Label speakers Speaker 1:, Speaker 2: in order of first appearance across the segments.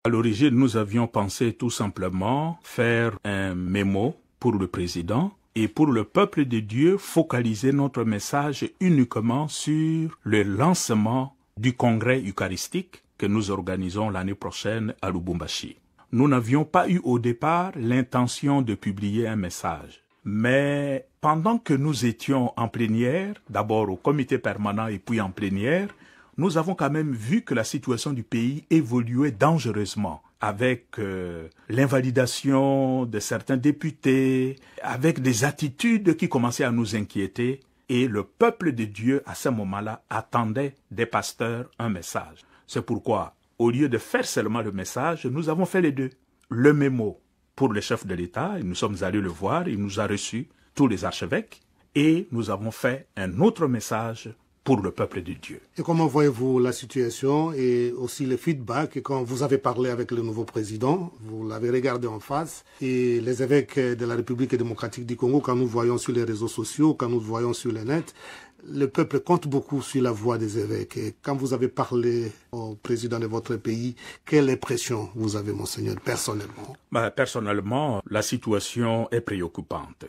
Speaker 1: À l'origine, nous avions pensé tout simplement faire un mémo pour le président et pour le peuple de Dieu, focaliser notre message uniquement sur le lancement du congrès eucharistique que nous organisons l'année prochaine à Lubumbashi. Nous n'avions pas eu au départ l'intention de publier un message. Mais pendant que nous étions en plénière, d'abord au comité permanent et puis en plénière, nous avons quand même vu que la situation du pays évoluait dangereusement avec l'invalidation de certains députés, avec des attitudes qui commençaient à nous inquiéter. Et le peuple de Dieu, à ce moment-là, attendait des pasteurs un message. C'est pourquoi, au lieu de faire seulement le message, nous avons fait les deux. Le mémo pour le chef de l'État, nous sommes allés le voir, il nous a reçus, tous les archevêques, et nous avons fait un autre message pour le peuple de Dieu.
Speaker 2: Et comment voyez-vous la situation et aussi le feedback quand vous avez parlé avec le nouveau président, vous l'avez regardé en face, et les évêques de la République démocratique du Congo, quand nous voyons sur les réseaux sociaux, quand nous voyons sur le net, le peuple compte beaucoup sur la voix des évêques. Et quand vous avez parlé au président de votre pays, quelle impression vous avez, monseigneur, personnellement?
Speaker 1: Personnellement, la situation est préoccupante.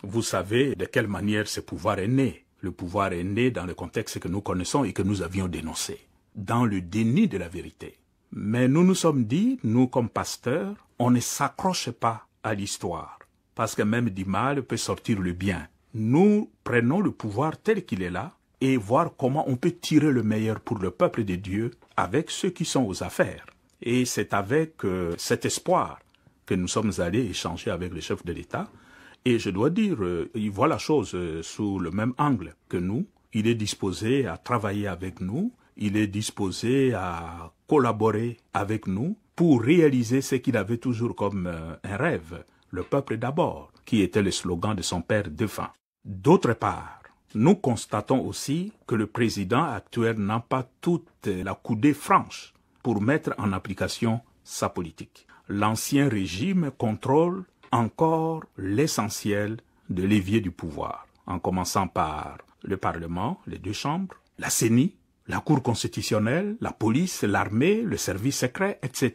Speaker 1: Vous savez de quelle manière ce pouvoir est né. Le pouvoir est né dans le contexte que nous connaissons et que nous avions dénoncé, dans le déni de la vérité. Mais nous nous sommes dit, nous comme pasteurs, on ne s'accroche pas à l'histoire, parce que même du mal peut sortir le bien. Nous prenons le pouvoir tel qu'il est là et voir comment on peut tirer le meilleur pour le peuple de Dieu avec ceux qui sont aux affaires. Et c'est avec cet espoir que nous sommes allés échanger avec le chef de l'État. Et je dois dire, il voit la chose sous le même angle que nous. Il est disposé à travailler avec nous. Il est disposé à collaborer avec nous pour réaliser ce qu'il avait toujours comme un rêve, le peuple d'abord, qui était le slogan de son père défunt. D'autre part, nous constatons aussi que le président actuel n'a pas toute la coudée franche pour mettre en application sa politique. L'ancien régime contrôle encore l'essentiel de l'évier du pouvoir, en commençant par le Parlement, les deux chambres, la CENI, la Cour constitutionnelle, la police, l'armée, le service secret, etc.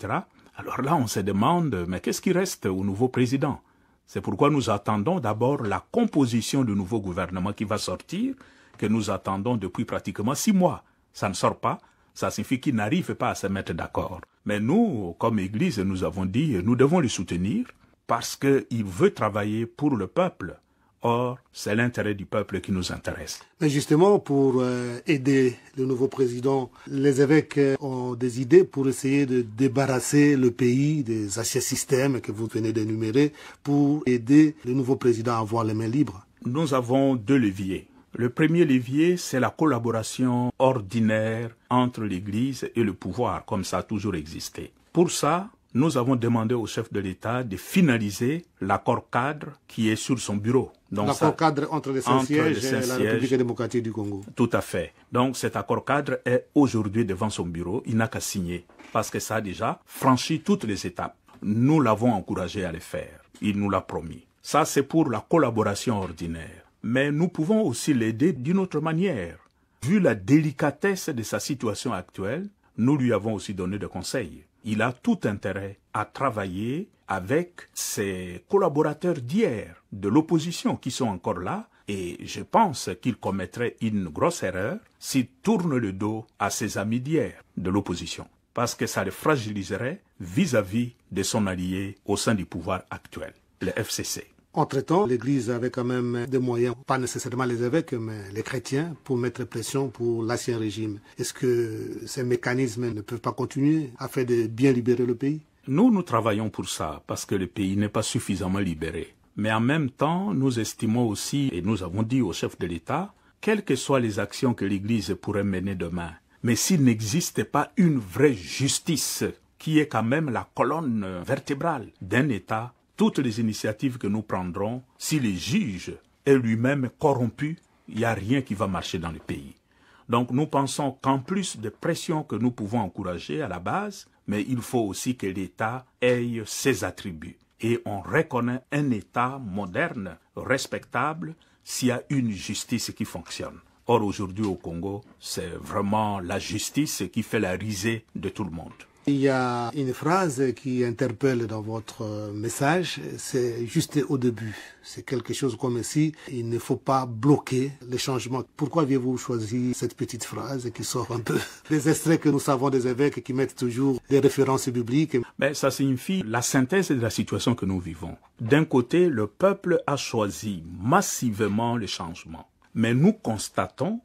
Speaker 1: Alors là, on se demande, mais qu'est-ce qui reste au nouveau président? C'est pourquoi nous attendons d'abord la composition du nouveau gouvernement qui va sortir, que nous attendons depuis pratiquement 6 mois. Ça ne sort pas, ça signifie qu'ils n'arrivent pas à se mettre d'accord. Mais nous, comme Église, nous avons dit, nous devons le soutenir, parce qu'il veut travailler pour le peuple. Or, c'est l'intérêt du peuple qui nous intéresse.
Speaker 2: Mais justement, pour aider le nouveau président, les évêques ont des idées pour essayer de débarrasser le pays des anciens systèmes que vous venez d'énumérer, pour aider le nouveau président à avoir les mains libres.
Speaker 1: Nous avons 2 leviers. Le premier levier, c'est la collaboration ordinaire entre l'Église et le pouvoir, comme ça a toujours existé. Pour ça, nous avons demandé au chef de l'État de finaliser l'accord cadre qui est sur son bureau.
Speaker 2: L'accord cadre entre les Saint-Sièges et la République démocratique du Congo.
Speaker 1: Tout à fait. Donc cet accord cadre est aujourd'hui devant son bureau. Il n'a qu'à signer parce que ça a déjà franchi toutes les étapes. Nous l'avons encouragé à le faire. Il nous l'a promis. Ça, c'est pour la collaboration ordinaire. Mais nous pouvons aussi l'aider d'une autre manière. Vu la délicatesse de sa situation actuelle, nous lui avons aussi donné des conseils. Il a tout intérêt à travailler avec ses collaborateurs d'hier, de l'opposition qui sont encore là, et je pense qu'il commettrait une grosse erreur s'il tourne le dos à ses amis d'hier, de l'opposition, parce que ça le fragiliserait vis-à-vis de son allié au sein du pouvoir actuel, le FCC.
Speaker 2: Entre-temps, l'Église avait quand même des moyens, pas nécessairement les évêques, mais les chrétiens, pour mettre pression pour l'ancien régime. Est-ce que ces mécanismes ne peuvent pas continuer afin de bien libérer le pays?
Speaker 1: Nous travaillons pour ça, parce que le pays n'est pas suffisamment libéré. Mais en même temps, nous estimons aussi, et nous avons dit au chef de l'État, quelles que soient les actions que l'Église pourrait mener demain, mais s'il n'existe pas une vraie justice, qui est quand même la colonne vertébrale d'un État, toutes les initiatives que nous prendrons, si le juge est lui-même corrompu, il n'y a rien qui va marcher dans le pays. Donc nous pensons qu'en plus de pression que nous pouvons encourager à la base, mais il faut aussi que l'État ait ses attributs. Et on reconnaît un État moderne, respectable, s'il y a une justice qui fonctionne. Or aujourd'hui au Congo, c'est vraiment la justice qui fait la risée de tout le monde.
Speaker 2: Il y a une phrase qui interpelle dans votre message, c'est juste au début. C'est quelque chose comme si il ne faut pas bloquer les changements. Pourquoi aviez-vous choisi cette petite phrase qui sort un peu des extraits que nous savons des évêques qui mettent toujours des références bibliques?
Speaker 1: Mais ça signifie la synthèse de la situation que nous vivons. D'un côté, le peuple a choisi massivement le changement. Mais nous constatons,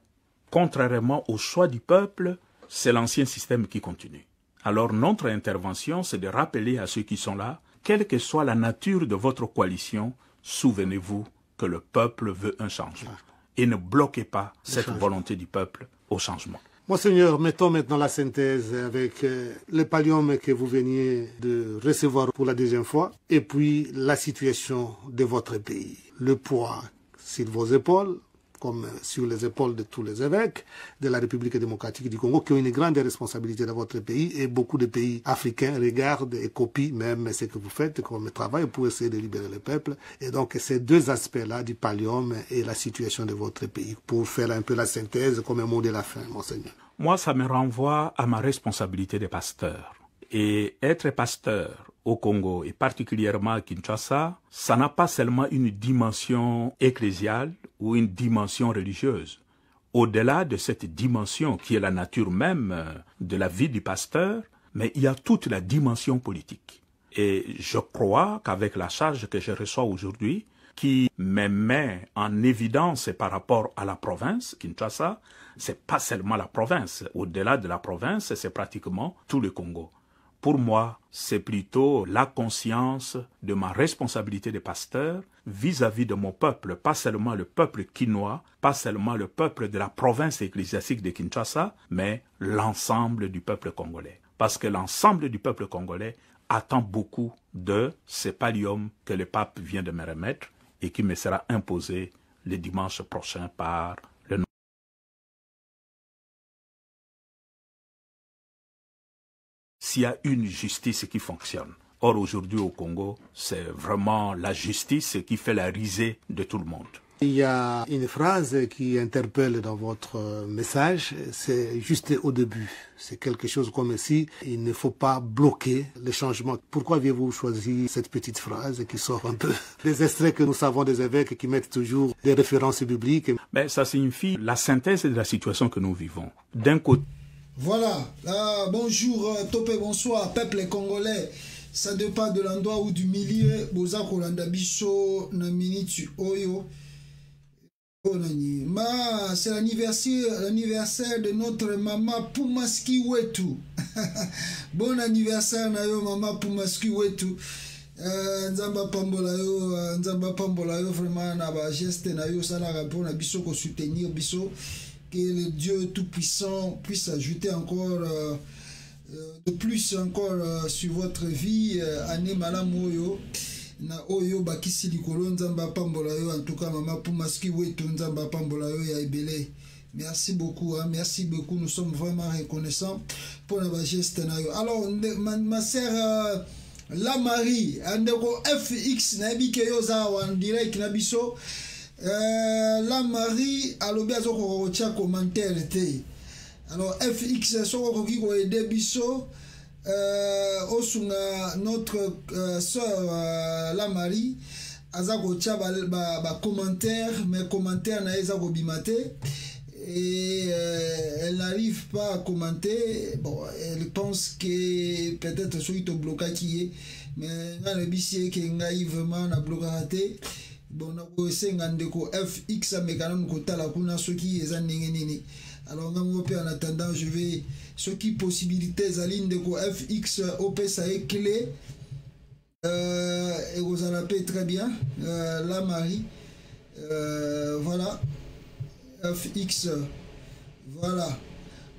Speaker 1: contrairement au choix du peuple, c'est l'ancien système qui continue. Alors notre intervention, c'est de rappeler à ceux qui sont là, quelle que soit la nature de votre coalition, souvenez-vous que le peuple veut un changement. Et ne bloquez pas cette volonté du peuple au changement.
Speaker 2: Monseigneur, mettons maintenant la synthèse avec le pallium que vous veniez de recevoir pour la deuxième fois, et puis la situation de votre pays. Le poids sur vos épaules, comme sur les épaules de tous les évêques de la République démocratique du Congo, qui ont une grande responsabilité dans votre pays, et beaucoup de pays africains regardent et copient même ce que vous faites comme travail pour essayer de libérer le peuple. Et donc ces deux aspects-là du pallium et la situation de votre pays, pour faire un peu la synthèse comme un mot de la fin, Monseigneur.
Speaker 1: Moi, ça me renvoie à ma responsabilité de pasteur. Et être pasteur au Congo, et particulièrement à Kinshasa, ça n'a pas seulement une dimension ecclésiale ou une dimension religieuse. Au-delà de cette dimension qui est la nature même de la vie du pasteur, mais il y a toute la dimension politique. Et je crois qu'avec la charge que je reçois aujourd'hui, qui me met en évidence par rapport à la province, Kinshasa, c'est pas seulement la province. Au-delà de la province, c'est pratiquement tout le Congo. Pour moi, c'est plutôt la conscience de ma responsabilité de pasteur vis-à-vis de mon peuple, pas seulement le peuple kinois, pas seulement le peuple de la province ecclésiastique de Kinshasa, mais l'ensemble du peuple congolais. Parce que l'ensemble du peuple congolais attend beaucoup de ce pallium que le pape vient de me remettre et qui me sera imposé le dimanche prochain par le s'il y a une justice qui fonctionne. Or, aujourd'hui au Congo, c'est vraiment la justice qui fait la risée de tout le monde.
Speaker 2: Il y a une phrase qui interpelle dans votre message, c'est juste au début. C'est quelque chose comme si il ne faut pas bloquer les changements. Pourquoi aviez-vous choisi cette petite phrase qui sort un peu des extraits que nous savons des évêques qui mettent toujours des références bibliques?
Speaker 1: Mais ça signifie la synthèse de la situation que nous vivons. D'un côté,
Speaker 3: voilà, bonjour, topé, bonsoir, peuple congolais. Ça dépend de l'endroit ou du milieu. Boza Kolanda Bicho, na minute Oyo. C'est l'anniversaire de notre maman Pumaski Wetu. Bon anniversaire, nayo maman Pumaski Wetu. Nzamba pambola yo, vraiment, na ba geste nayo, ça la rapport na Bicho ko soutenir Bicho. Que le Dieu Tout-Puissant puisse ajouter encore de plus encore sur votre vie. Année Malam Oyo, na Oyo Bakisi Likolo, Nzamba Pambola yo, en tout cas, Maman Pumaski Wetu, Nzamba Pambola yo, ya Ebele. Merci beaucoup, hein, merci beaucoup. Nous sommes vraiment reconnaissants pour la geste. Alors, ma sœur La Marie, Andeko FX, Nabike Yoza, en direct, Nabiso. La Marie alobi azoko tia commentaire te. Alors FX soko ki ko aider biso osunga notre sœur La Marie azako tia ba commentaire, mais commentaire na ezako bimate et elle n'arrive pas à commenter. Bon, elle pense que peut-être soit to bloqué qui est, mais na le bisier que ngai vraiment na bloqué. Bon, on a essayé FX à mécanisme côté la kuna ce qui est en nini. Alors en attendant, je vais ce qui possibilités à ligne de FX OP ça est clé. Et vous en appelez très bien. La Marie. Voilà. FX. Voilà.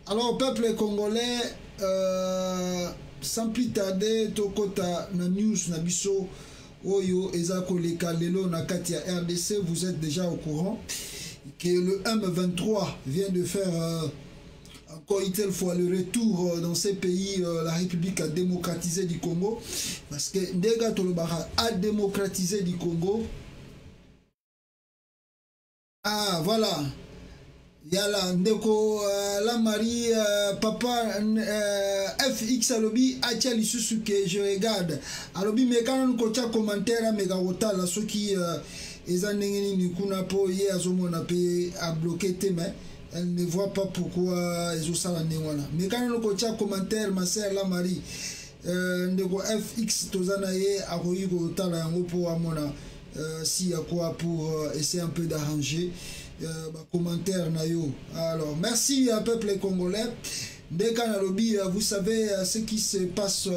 Speaker 3: Alors peuple congolais, sans plus tarder, Tokota na news na biso. Oyo Ezako Lekalelo na Katia RDC, vous êtes déjà au courant que le M23 vient de faire encore une telle fois le retour dans ces pays, la République a démocratisé du Congo, parce que Ndega Tolobara a démocratisé du Congo. Ah voilà, Yala ndeko la Marie papa FX alobi atia lisusu que je regarde alobi mekana ko tia commentaire mega wotala soki eza ndenge ni kuna po ye azomona pe a bloqué te mais elle ne voit pas pourquoi ezosala ndenge wana mekana ko tia commentaire ma sœur la Marie ndeko FX tozana ye akoyi ko tala yango po amona si y a quoi pour essayer un peu d'arranger commentaire na yo. Alors merci à peuple congolais. Dès qu'en lobby, vous savez ce qui se passe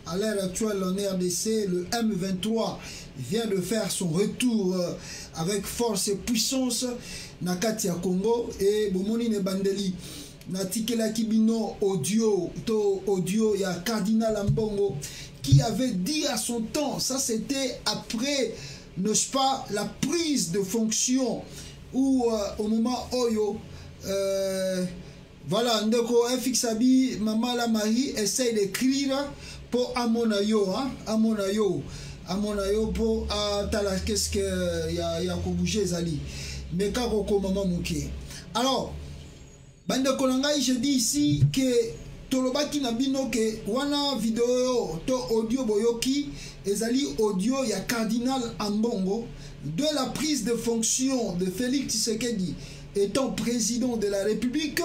Speaker 3: à l'heure actuelle en RDC. Le M23 vient de faire son retour avec force et puissance na kati ya Congo et bomoni ne bandeli na tikela kibino audio ya Cardinal Ambongo qui avait dit à son temps, ça c'était après, n'est-ce pas, la prise de fonction ou au moment Oyo, voilà, ndeko FX Abi, maman la Marie essaye d'écrire pour Amonayo, hein, Amonayo pour tala qu'est-ce que y a bouger Zali, mais kako maman mouké. Alors, bande kolanga, je dis ici que tolobaki na bino ke wana vidéo to audio boyoki ezali audio ya Cardinal Ambongo de la prise de fonction de Félix Tshisekedi étant président de la République.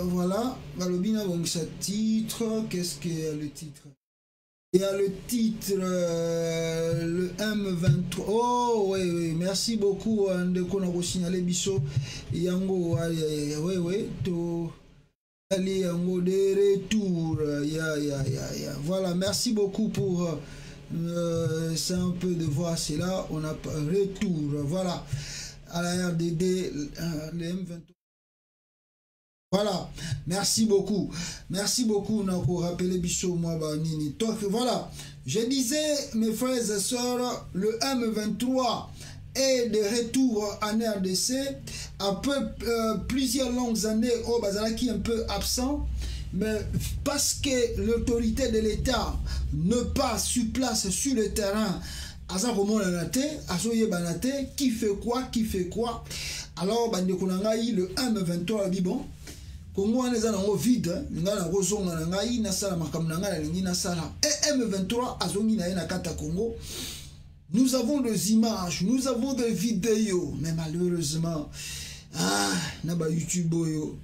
Speaker 3: Voilà, Balobina donc ce titre, qu'est-ce qu'il y a le titre? Il y a le titre le M23. Oh oui, oui, merci beaucoup de qu'on a signalé Bisso Yango. Oui, to aller Yango de retour. Voilà, merci beaucoup pour c'est un peu de voir cela. On a retour. Voilà, à la RDD, le M23. Voilà, merci beaucoup. Merci beaucoup, on a rappelé Bichot, moi, Nini. Donc, voilà, je disais, mes frères et sœurs, le M23 est de retour en RDC après plusieurs longues années au Bazalaki un peu absent, mais parce que l'autorité de l'État ne passe sur place, sur le terrain, qui fait quoi, alors, le M23 dit bon. Congo est en vide, M23 azongi na kata Congo. Nous avons des images, nous avons des vidéos, mais malheureusement, na ba YouTube yo.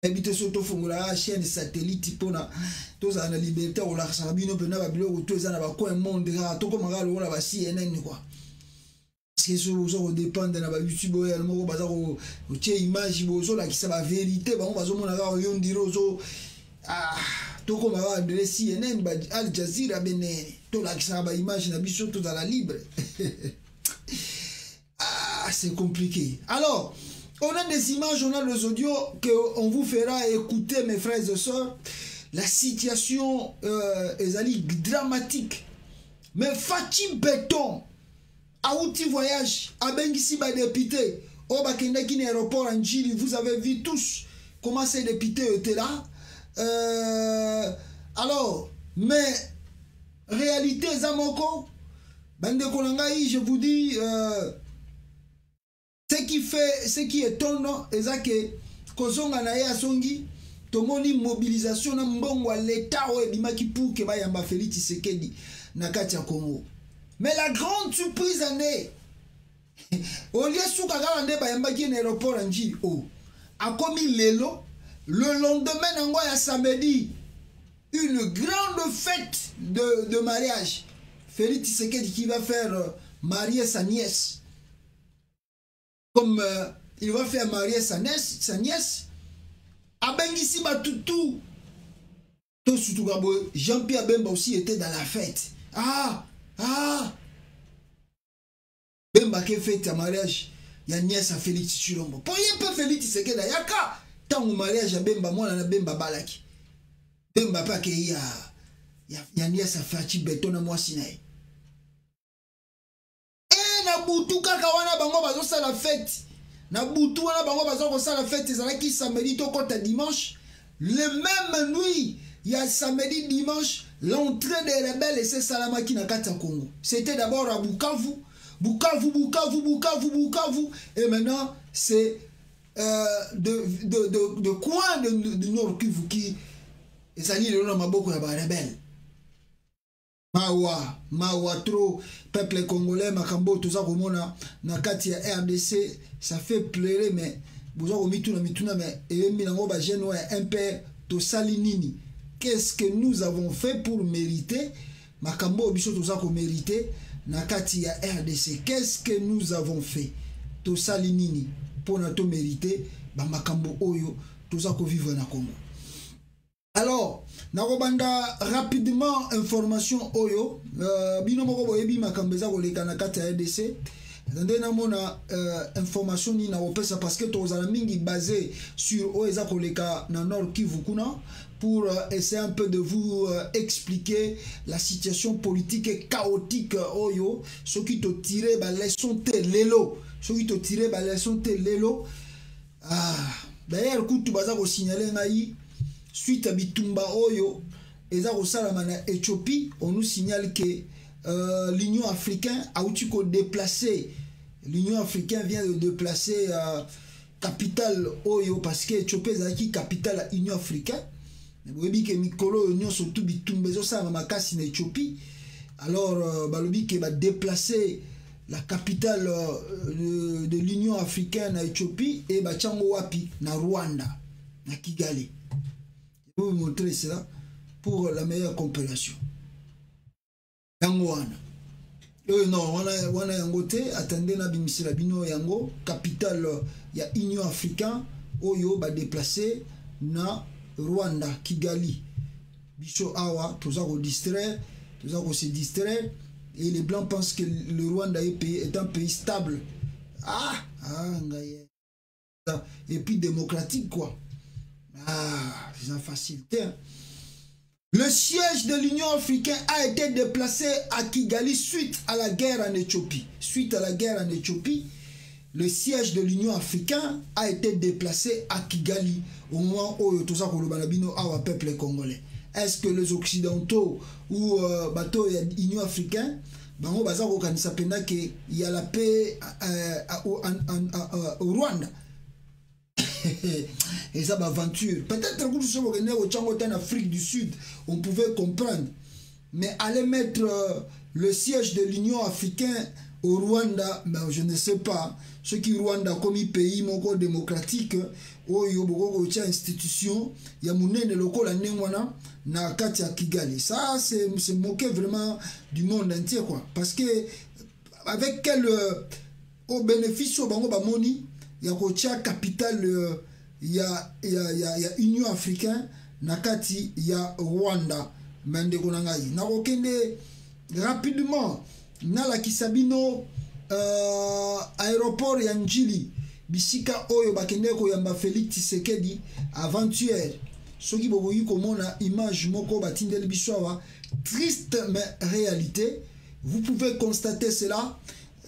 Speaker 3: Habite surtout fongola chaîne satellite pona toza na liberté o la sabino pena ba bilo toza na ba coin monde ga to ko magalo la ba CNN quoi. Parce que ça dépend de la YouTube réellement baza ko tie image bozo la ki sa ba vérité ba on bazo mona ga yo ndiro zo to ko ma de CNN ba Al Jazeera bene to la ki sa ba image na biso to dans la libre. C'est compliqué. Alors, on a des images, on a les audios que on vous fera écouter, mes frères et sœurs. La situation est dramatique. Mais Fatih Béton a outil voyage à Bengisi ba député au Bakendaki aéroport en Njili, vous avez vu tous comment ces députés étaient là. Alors, mais réalité Zamoko Bande Kolangai, je vous dis ce qui est étonnant est que Kozonga na ya songi tomoni mobilisation na mbongo à l'état ou ebimaki pour que bayamba Félix Tshisekedi na kati ya Congo. Mais la grande surprise en est, au lieu de Soukagala bayamba qui est aéroport en Njili, a commis l'élo, le lendemain en y a samedi, une grande fête de mariage. Félix Tshisekedi qui va faire marier sa nièce. Comme il va faire marier sa nièce, Abengisi Batutu, Jean-Pierre Bemba aussi était dans la fête. Bemba qui fait un mariage, il y a nièce à Félix Chilombo. Pour y pas Félix Tshisekedi, il y a qu'à tant au mariage à Bemba, moi on a Bemba Balaki. Bemba pas qu'il y a nièce à Fatih Béton à moi Sinaï. Na butu kaka wana bango bazo sala fête na butu wana bango bazo sala fête ezalaki samedi to kota dimanche le même nuit il y a samedi dimanche l'entrée des rebelles et c'est Salamaki na kati ya Congo. C'était d'abord à Bukavu Bukavu, Bukavu, Bukavu, Bukavu. Et maintenant, c'est de coin de Nord Kivu qui est allé le nom Maboko ya rebelle. Mawa trop, peuple congolais, Makambo, tout ça, Komona, Nakati ya RDC, ça fait pleurer, mais vous avez mituna, mais un père, to salinini. Qu'est-ce que nous avons fait pour mériter, Makambo, Bicho, tout ça, qu'on mérité, Nakati ya RDC. Qu'est-ce que nous avons fait, to salinini, pour nous mériter, Makambo, Oyo, tout ça, qu'on vive na Congo. Alors, nakobanda rapidement information oyo bino moko boyebi makambeza koleka na kati ya RDC. Ndende na mona information ni na opesa parce que tozala mingi basé sur oeza koleka na Nord Kivu kuna pour essayer un peu de vous expliquer la situation politique et chaotique oyo, ce qui te tire ba leçon te lelo, ce qui te tire ba leçon te lelo. D'ailleurs kutu baza ko signaler ngai suite à Bitumba Oyo, et na Éthiopie, on nous signale que l'Union africaine a déplacé. L'Union africaine vient de déplacer capitale Oyo parce que Éthiopie est la capitale de l'Union africaine. Vous voyez que Mikolo Union surtout Bitumba ça makasi en Éthiopie. Alors balobi que va déplacer la capitale de l'Union africaine à Éthiopie et ba chango wapi na Rwanda, na Kigali. Je vais vous montrer cela pour la meilleure compréhension. Yango wana. Non, wana yango te, attendez na bimisila bino yango, capitale ya Union africaine, oyo ba déplacer na Rwanda, Kigali. Bicho awa, tout ça ko distraire, tout ça ko se distraire, et les blancs pensent que le Rwanda est un pays stable. Et puis démocratique quoi. C'est une facilité. Hein. Le siège de l'Union africaine a été déplacé à Kigali suite à la guerre en Éthiopie. Suite à la guerre en Éthiopie, le siège de l'Union africaine a été déplacé à Kigali au moment où tout ça a peuple congolais. Est-ce que les Occidentaux ou bateau l'Union africaine, il y a la paix au Rwanda? Et ça m'aventure. Peut-être que vous savez en Afrique du Sud, on pouvait comprendre. Mais aller mettre le siège de l'Union africaine au Rwanda, ben, je ne sais pas. Ce qui Rwanda comme pays démocratique, où il y a beaucoup d'institutions, il y a des locaux na Katia Kigali. Ça, c'est moquer vraiment du monde entier, quoi. Parce que avec quel au bénéfice au bango bamoni, il y a kocha capital il y a Union africaine nakati il y a Rwanda mende konangai na kokende rapidement na la kisabino aéroport ya Njili bisika oyo bakende ko yamba Félix Tshisekedi avant-hier soki boboyi komona image moko batindeli biswawa triste mais réalité vous pouvez constater cela.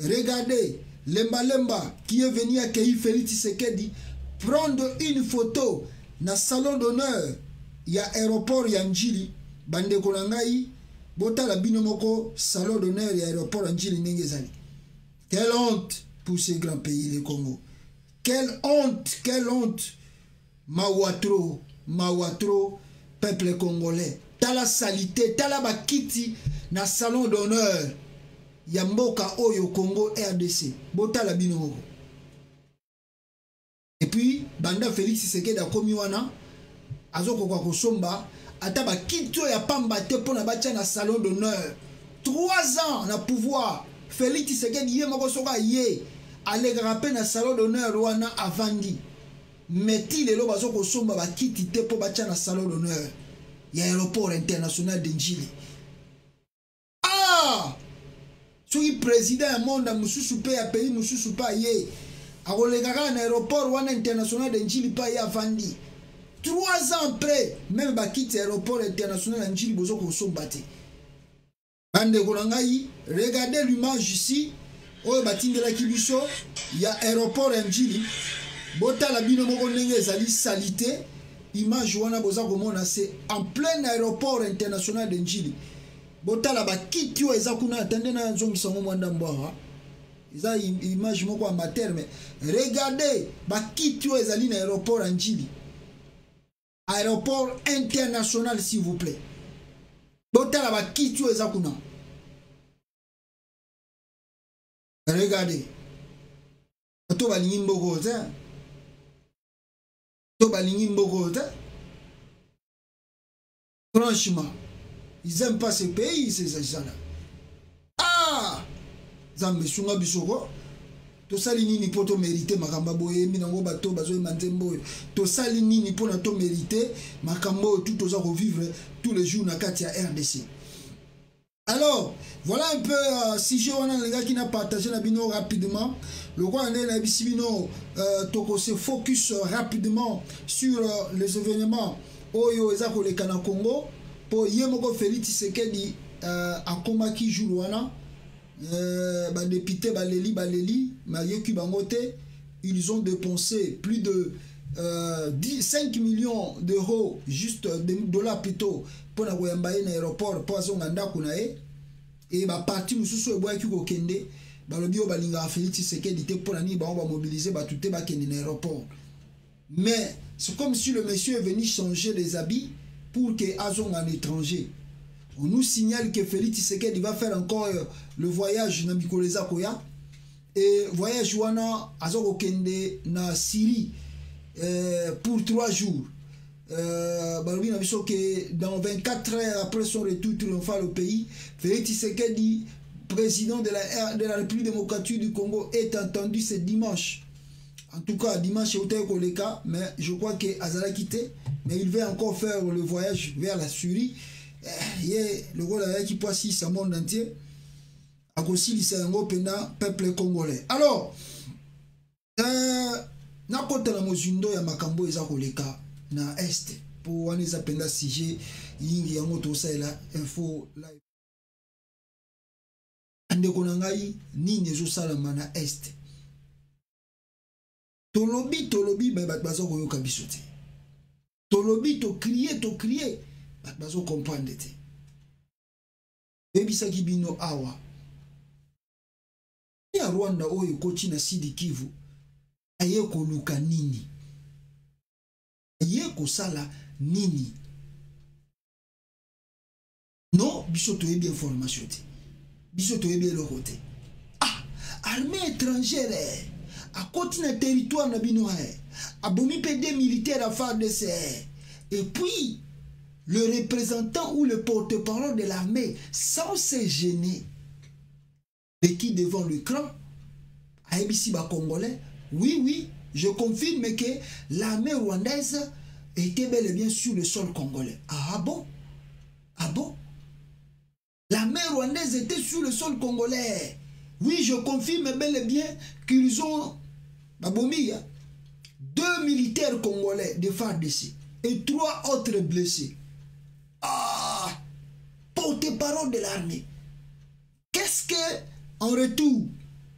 Speaker 3: Regardez Lemba Lemba qui est venu accueillir Félix Tshisekedi prendre une photo na salon d'honneur ya aéroport ya Njili bande konangai bota la binomoko salon d'honneur ya aéroport Njili nengezali. Quelle honte pour ce grand pays le Congo. Quelle honte. Mawatro peuple congolais. Tala salité, tala bakiti na salon d'honneur Yamboka Oyo Congo RDC. Bota la binomoko. Et puis, Banda Félix Tshisekedi a komi wana azoko kwa kosomba ata ba kito ya pamba te pona batia na salon d'honneur. 3 ans na pouvoir. Félix Tshisekedi ye moko soka ye alegaka pe na salon d'honneur wana avandi. Meti lelo bazoko somba ba kiti te po batia na salon d'honneur ya aéroport international de Njili. Soki président ya monde mususu pe ya pays mususu pa ye akolegaka na aéroport wana international de Njili pa ye avandi. 3 ans après même bakiti aéroport international de Njili bozo ko somba te. Bande konangai, regardez l'image ici oyo batindela kibiso ya aéroport ya Njili. Bota la bino moko ndenge ezali salité. Image wana boza komona c'est en plein aéroport international de Njili. Bota la bakiti oyo eza kuna atende na nzongisa mo mwanda mbwa. ils ont une image moko amateur, mais regardez, qui tu es allé dans l'aéroport en Chili. Aéroport international, s'il vous plaît. D'autres là, qui tu es allé. Regardez. To balingi mboko te. To balingi mboko te. Franchement, ils n'aiment pas ce pays, ces gens-là. Ah! Zambe sunga bisoko. To sali nini po to mériter makamba boye minango bato bazo manzembo. To sali nini po na to mériter makambo tout oza revivre tous les jours na kati ya RDC. Alors, voilà un peu si j'ai un gars qui n'a partagé la bino rapidement. Le roi André Nabisibino toko se focus rapidement sur les événements Oyo Ezako le Kana Congo pour Yemoko Félix Tshisekedi à Komaki Joulouana. Député Baleli, Mayeku Bangote, ils ont dépensé plus de 5 millions d'euros, juste de dollars plutôt, pour l'aéroport, pour Kunae. Et parti nous sous bois qui kende, balobio balinga Félix Tshisekedi te pour l'année ba mobiliser tout l'aéroport. Mais c'est comme si le monsieur est venu changer les habits pour que Azong en étranger. On nous signale que Félix Tshisekedi va faire encore le voyage dans Mikoleza Koya. Et voyage wana Azong Kende na Syrie pour 3 jours. Dans 24 heures après son retour triomphal au pays, Félix Tshisekedi, président de la République démocratique du Congo, est entendu ce dimanche. En tout cas, dimanche, mais je crois que Azala quitté, mais il va encore faire le voyage vers la Syrie. Le rôle qui passe ici, monde entier, a aussi le peuple congolais. Alors, na kota na mozindo ya makambo eza koleka na est pour wana eza penda sujet yingi yango tosala info live andeko na ngai nini ezosalama na est tolobi bato bazo koyoka biso te tolobi to crier bato bazo comprendre te ebisaki bino awa ya Rwanda oyo ekoti na Sidi Kivu aye koluka nini aye kosala nini non biso toyebi information te biso toyebi eloko te armée étrangère akoti na territoire na bino abomi pe des militaires à FARDC et puis le représentant ou le porte-parole de l'armée sans se gêner et qui devant l'écran aebisi ba congolais. Oui, je confirme que l'armée rwandaise était bel et bien sur le sol congolais. Ah bon? L'armée rwandaise était sur le sol congolais. Oui, je confirme bel et bien qu'ils ont 2 militaires congolais de FARDC et 3 autres blessés. Porte-parole de l'armée. Qu'est-ce que, en retour,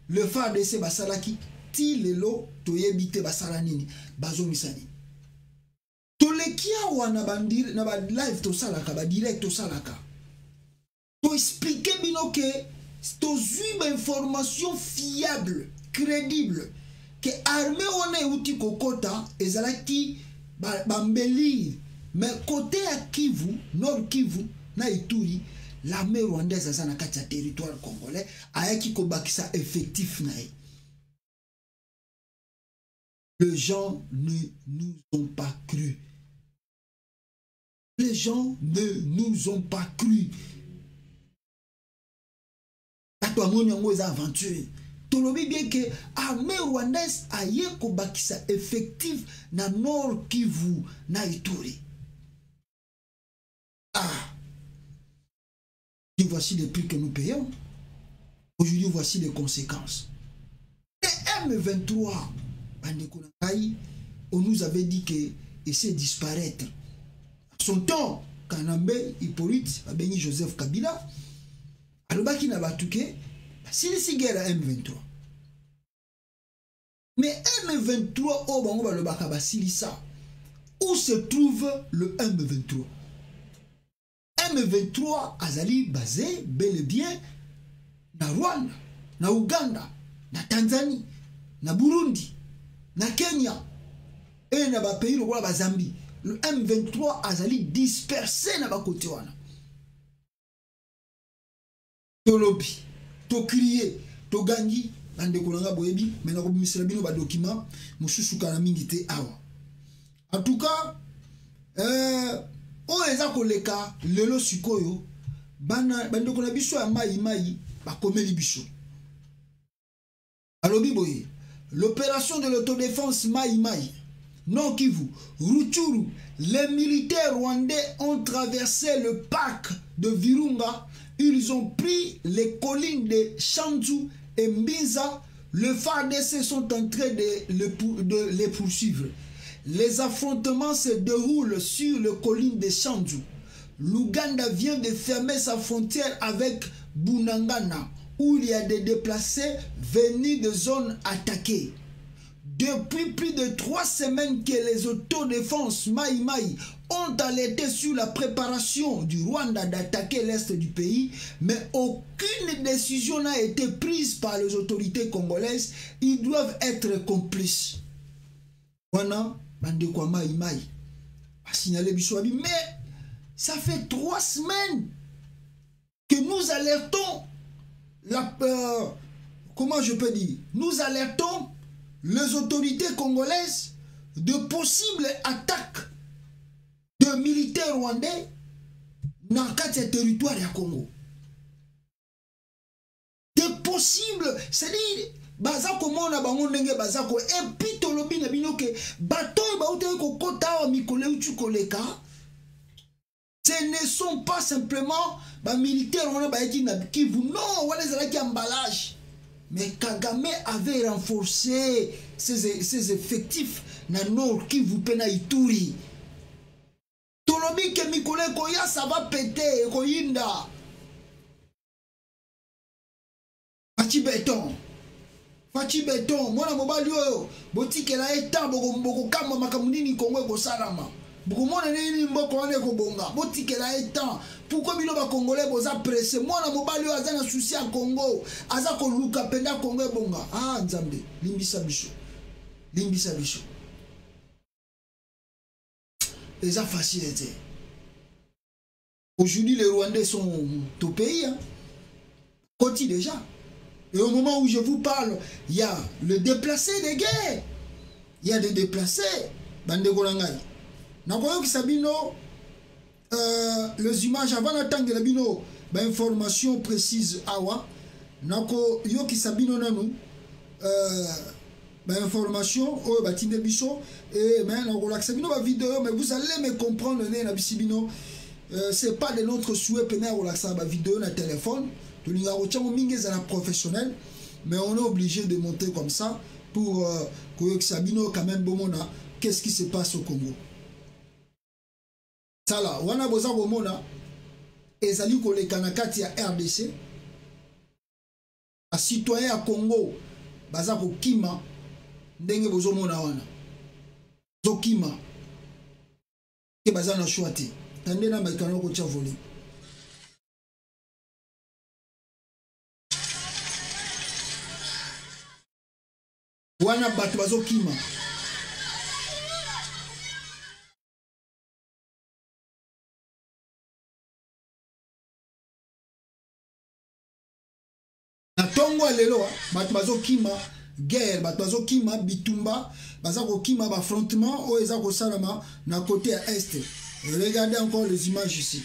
Speaker 3: le FARDC basalaki? Lelo toyebite basala nini bazo misani tolekia wana bandir na ba live to salaka ba direct to salaka to expliquer bino que to zui ba information fiable crédible que armée wana euti kokota ezalaki bambeli mais côté à Kivu Nord Kivu na Ituri l'armée rwandaise azana kati ya territoire congolais ayaki kobakisa effectif na ye. Les gens ne nous ont pas cru. Les gens ne nous ont pas cru. Tolobi bien que l'armée rwandaise a yeko bakisa effectif na Nord Kivu na Ituri. Et voici les prix que nous payons. Aujourd'hui, voici les conséquences. Les M23 on nous avait dit que c'est disparaître. À son temps, Kanambe, Hippolyte, Abeni Joseph Kabila, Alobaki Nabatuke, c'est le guerre à M23. Mais M23, au Bango Balobaka Silisa, où se trouve le M23? M23 Azali basé bel et bien na Rwanda, na Ouganda, na Tanzanie, na Burundi, na Kenya, et na ba pays le ba Zambie. Le M23 azali dispersé na ba côté wana. To lobby, to crier, to gangi, bande kolanga boyebi, mais na ko bimisela bino ba document, mususu kana mingi te awa. En tout cas, on eza koleka lelo sikoyo, bande kona biso ya mai ba komeli biso. Alobi boye, l'opération de l'autodéfense Maï, Nord Kivu, Rutshuru, les militaires rwandais ont traversé le parc de Virunga. Ils ont pris les collines de Shanzu et Mbinza. Le FARDC sont en train de les poursuivre. Les affrontements se déroulent sur les collines de Shanzu. L'Ouganda vient de fermer sa frontière avec Bunagana, où il y a des déplacés venus de zones attaquées. Depuis plus de 3 semaines que les autodéfenses Maï ont alerté sur la préparation du Rwanda d'attaquer l'est du pays, mais aucune décision n'a été prise par les autorités congolaises. Ils doivent être complices. Wana, bande kwa Maï, a signalé Biswabi, mais ça fait 3 semaines que nous alertons comment je peux dire, nous alertons les autorités congolaises de possibles attaques de militaires rwandais dans le territoire du Congo. De possibles, c'est-à-dire, bazako mona bango ndenge bazako et puis tolobi na bino ke bato ba uté ko kota wa mikole utu koleka. Ce ne sont pas simplement les militaires qui ont Kivu. Non, on les a emballage. Mais Kagame avait renforcé ses effectifs dans le Nord Kivu pena Ituri. Tolobi ke Mikole Koya, ça va péter. Koyinda. Fati béton. Fati béton. Moi, je suis là. Botike la etan. Boko kama makamundini Kongo ko sarama. Pourquoi bino ba congolais boza pressé mwana mobali aza na souci à Congo aza ko luka penda Congo bonga ah nzambe limbisa biso eza facile été. Aujourd'hui les Rwandais sont au pays hein. Côté déjà et au moment où je vous parle il y a le déplacé de guerre il y a des déplacés bande kolangai. Nakoyo Kisabino, les images avant d'attendre la bino, information précise awa. Nako yo Kisabino nanou, information oh batinde biso et mais nako la Kisabino ba vidéo mais vous allez me comprendre né na bisibino. C'est pas de notre souhait pénal ou la ba vidéo na téléphone. Tu n'as pas mingi za professionnel, mais on est obligé de monter comme ça pour que Kisabino quand même bomona qu'est-ce qui se passe au Congo. Sala, wana boza bomona ezali koleka na kati ya RDC a citoyen ya Congo baza ko kima ndenge bozo mona wana zo kima ke baza na choix te tande na maikano ko tia volé wana bato bazo kima Tongo lelo bat bazo kima guerre bat bazo kima bitumba bazako kima ba affrontement o ezako salama na côté à est. Regardez encore les images ici.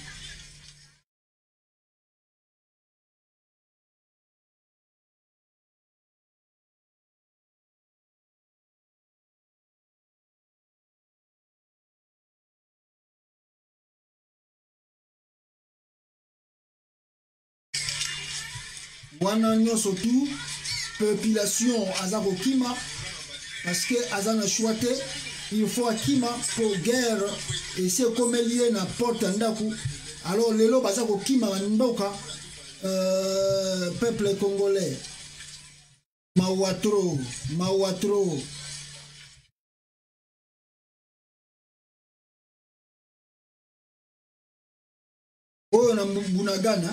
Speaker 3: Wana nyonso tout population azako kima parce que azana choité il faut akima pour guerre et c'est comme lié na porte ndaku alors lelo bazako kima mboka peuple congolais mawatro oyo na Bunagana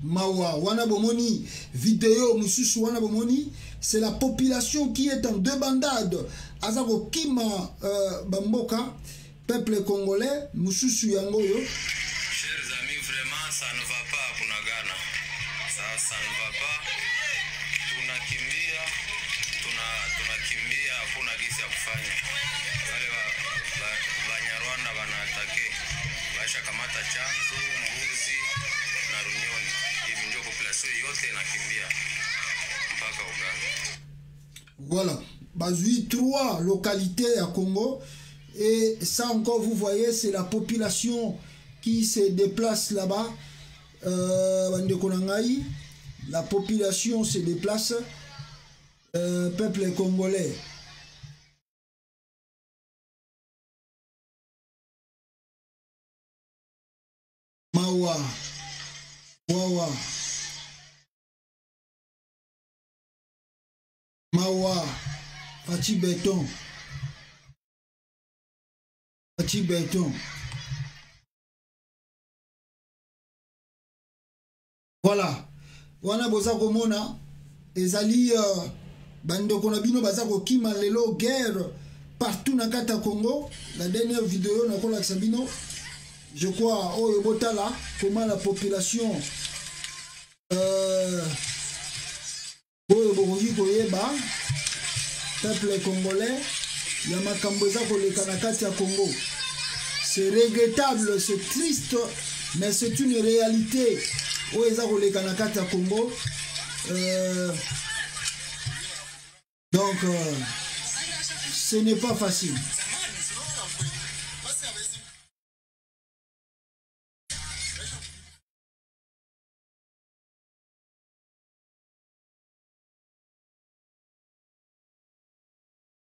Speaker 3: Mawa, wana bomoni, vidéo, mususu wana bomoni, c'est la population qui est en débandade. Azako Kima Bamboka, peuple congolais, mususu yangoyo.
Speaker 4: Chers amis, vraiment, ça ne va pas à Bunagana. Ça ne va pas. Tunakimbia, hakuna gisi ya kufanya. Wale Banyarwanda wanaatake. Baisha kamata chanzo, mbuzi na runyoni. Hivi ndio population yote inakimbia mpaka Uganda.
Speaker 3: Voilà, bazui 3 localités à Congo et ça encore vous voyez c'est la population qui se déplace là-bas. La population se déplace, peuple congolais. Mawa, Wawa, Mawa, Fati Béton, Fati Béton. Voilà. Wana boza komona ezali bando konabino baza ko kima lelo guerre partout na kata Congo. La dernière vidéo na kola kisabino je crois oh botala comment la population bokoki koyeba peuple congolais ya makambo eza koleka na kati ya Congo. C'est regrettable, c'est triste, mais c'est une réalité. Où est-ce que les Kanakata Congo? Donc, ce n'est pas facile.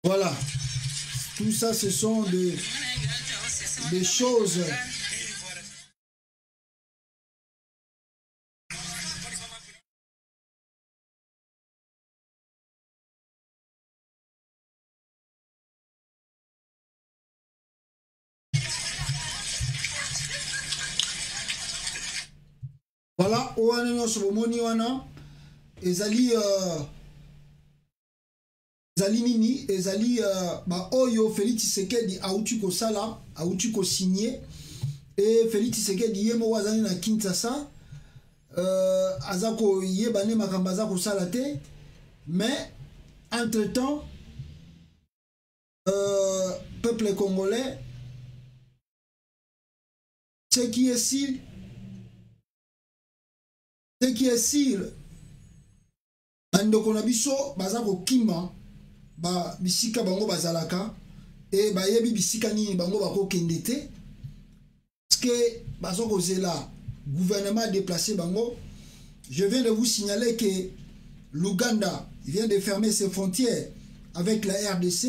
Speaker 3: Voilà. Tout ça, ce sont des choses. Voilà, ouane nyonso bomoni wana ezali nini ezali ba oyo Félix Tshisekedi auti ko sala auti ko signer et Félix Tshisekedi yemo wazani na Kinshasa azako yebane makamba za ko sala te, mais entre-temps peuple congolais ce qui est sûr bandeko na biso baza kokima ba bisika bango bazalaka et bayebi bisika nini bango bakokende te parce que bazo kozela gouvernement déplacé bango. Je viens de vous signaler que l'Ouganda vient de fermer ses frontières avec la RDC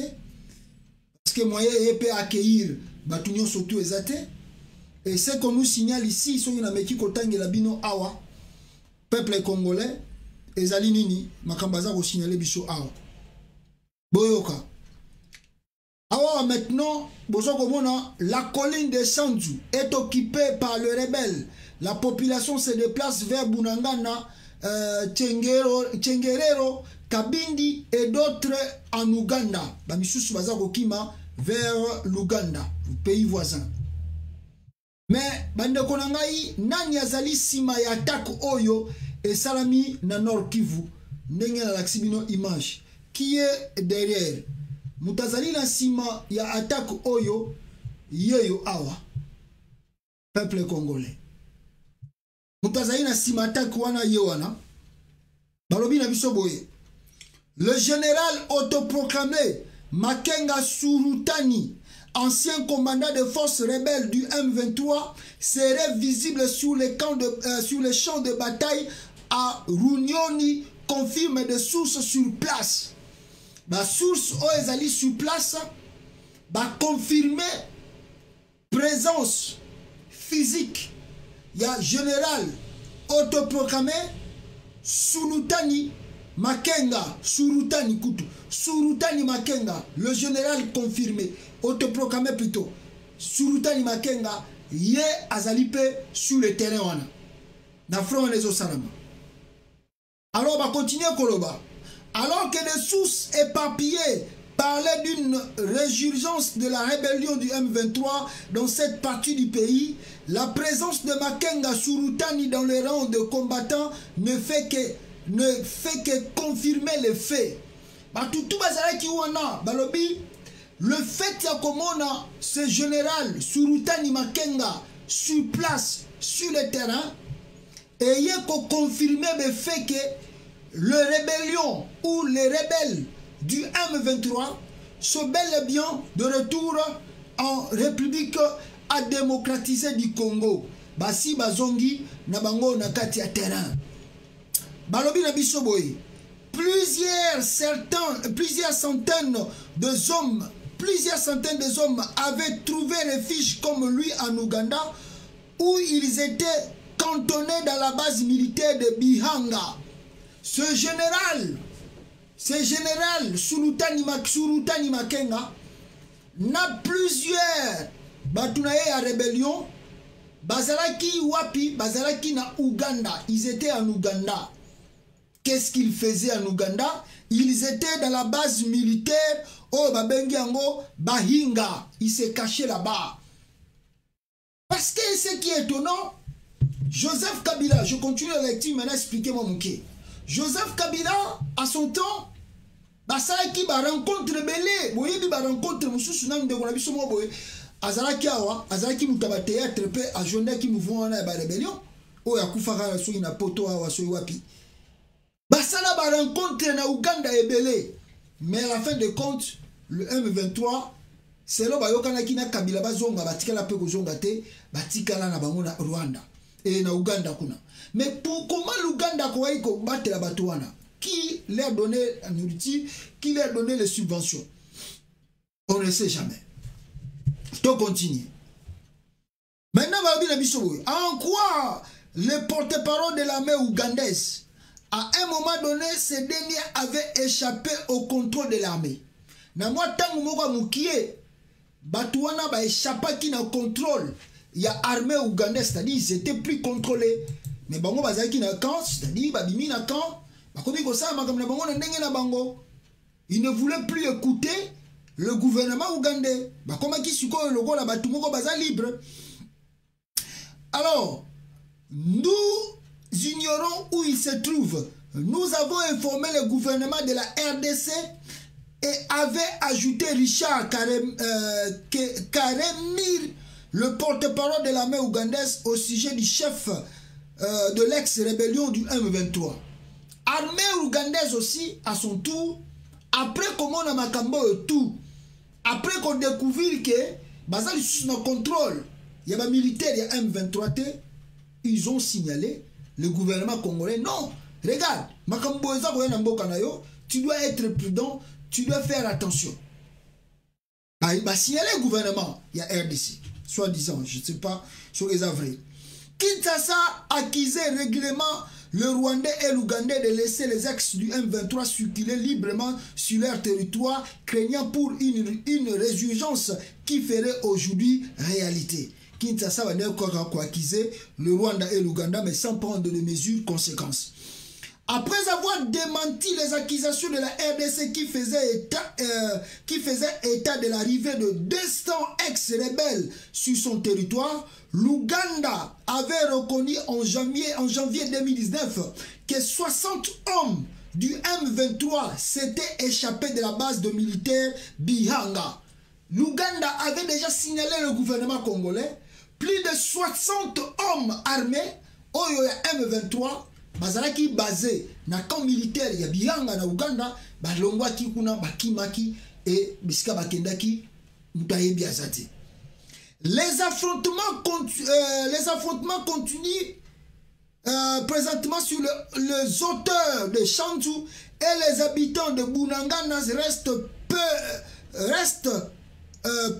Speaker 3: parce que moyen peut accueillir batunyo surtout ezate. Et ce qu'on nous signale ici sont une meki kotangela bino awa peuple congolais ezali nini makambaza ko signaler biso awa boyoka awa. Maintenant bozo komona la colline de Sanzu est occupée par le rebelle. La population se déplace vers Bunagana, Tchengerero, Kabindi et d'autres en Ouganda. Bamisusu baza kokima vers l'Ouganda, le pays voisin. Mais bandeko na ngai nani azali sima ya attaque oyo et salami na Nord Kivu ndenge na laksibino image qui est derrière mutazali na sima ya attaque oyo yeyo awa peuple congolais mutazali na sima attaque wana yewana balobi na biso boye. Le général autoproclamé Makenga Surutani, ancien commandant de forces rebelles du M23, serait visible sur les champs de bataille à Runyoni, confirme des sources sur place. La source ezali sur place va confirmer présence physique. Il y a général autoproclamé Surutani Makenga, Surutani Kutu, Surutani Makenga, le général confirmé, autoproclamé plutôt, Surutani Makenga Yé azalipe sur le terrain wana. Na front les osalama. Alors on va continuer Koloba. Alors que des sources éparpillées parlaient d'une résurgence de la rébellion du M23 dans cette partie du pays, la présence de Makenga Surutani dans les rangs de combattants ne fait que confirmer les faits. Le fait que ce général Surutani Makenga sur place, sur le terrain, et il confirmer le fait que le rébellion ou les rebelles du M23 sont bel et bien de retour en République à démocratiser du Congo. Basi bazongi na bango na kati ya terrain. Balobi na biso boy. Plusieurs centaines de hommes avaient trouvé refuge comme lui en Ouganda, où ils étaient cantonnés dans la base militaire de Bihanga. Ce général Surutani Makenga n'a plusieurs batunaye à rébellion. Bazalaki wapi, Bazalaki na Ouganda. Ils étaient en Ouganda. Qu'est-ce qu'ils faisaient en Ouganda? Ils étaient dans la base militaire au Babengiango Bahinga. Ils se cachaient là-bas. Parce que ce qui est étonnant, Joseph Kabila, je continue la lecture, maintenant expliquez-moi mon quai. Joseph Kabila, à son temps, Basaki ba rencontre belé, boyebi ba rencontre mususu na ndeko na biso mo boye. Azalaki awa, azalaki mutaba théâtre pe ajonda ki mouvement na ba rébellion. O ya kufaka so ina poto awa so wapi. Basala ba rencontre na Uganda ebelé. Mais à la fin de compte, le M23 c'est là ba yokana ki na Kabila bazonga batikala pe kozonga te, batikala na bango na Rwanda et na Uganda kuna. Mais pour comment l'Ouganda quoi ko battre la batouana? Qui leur donnait la nourriture, qui leur donnait les subventions? On ne sait jamais. Je continue. Maintenant, en quoi le porte-parole de l'armée ougandaise, à un moment donné, ce dernier avait échappé au contrôle de l'armée. Na moi, tant que moi, moukié, batouana ba échappé qui n'a contrôle. Il y a armée ougandaise, c'est-à-dire ils étaient plus contrôlés. Mais bango bazaki na camp, c'est-à-dire babimi na camp. Il ne voulait plus écouter le gouvernement ougandais. Alors, nous ignorons où il se trouve. Nous avons informé le gouvernement de la RDC et avait ajouté Richard Karemir, le porte-parole de l'armée ougandaise, au sujet du chef de l'ex-rébellion du M23. Armée ougandaise aussi, à son tour, après comment on a Makambo et tout, après qu'on découvre que Bazali sous notre contrôle, il y a des militaires, il y a M23, ils ont signalé le gouvernement congolais. Non, regarde, Makambo et Zambo, tu dois être prudent, tu dois faire attention. Il va signaler le gouvernement, il y a RDC, soi-disant, je ne sais pas, sur les avrils. Kinshasa accusait régulièrement le Rwandais et l'Ougandais de laisser les ex du M23 circuler librement sur leur territoire, craignant pour une résurgence qui ferait aujourd'hui réalité. Kinshasa va accuser le Rwanda et l'Ouganda, mais sans prendre de mesures conséquences. Après avoir démenti les accusations de la RDC qui faisait état de l'arrivée de 200 ex-rebelles sur son territoire, l'Ouganda avait reconnu en janvier 2019 que 60 hommes du M23 s'étaient échappés de la base de militaires Bihanga. L'Ouganda avait déjà signalé le gouvernement congolais plus de 60 hommes armés au M23 bazalaki basé na camp militaire ya Bihanga na Uganda balongwaki kuna bakimaki et bisika bakendaki mutayebi azati. Les affrontements continuent présentement sur les auteurs de Chantu et les habitants de Bunangana restent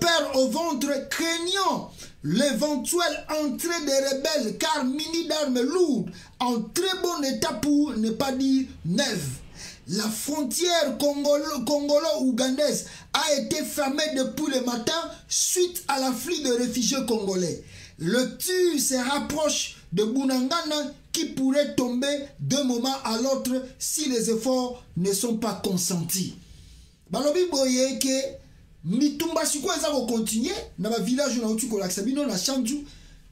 Speaker 3: peur au ventre, craignant l'éventuelle entrée des rebelles car munis d'armes lourdes en très bon état pour ne pas dire neuve. La frontière congolo-ougandaise a été fermée depuis le matin suite à l'afflux de réfugiés congolais. Le TUR se rapproche de Bunagana qui pourrait tomber d'un moment à l'autre si les efforts ne sont pas consentis. Balobi boye ke mitumba siko eza ko continuer na ba village na uti ko laksabino na Shandju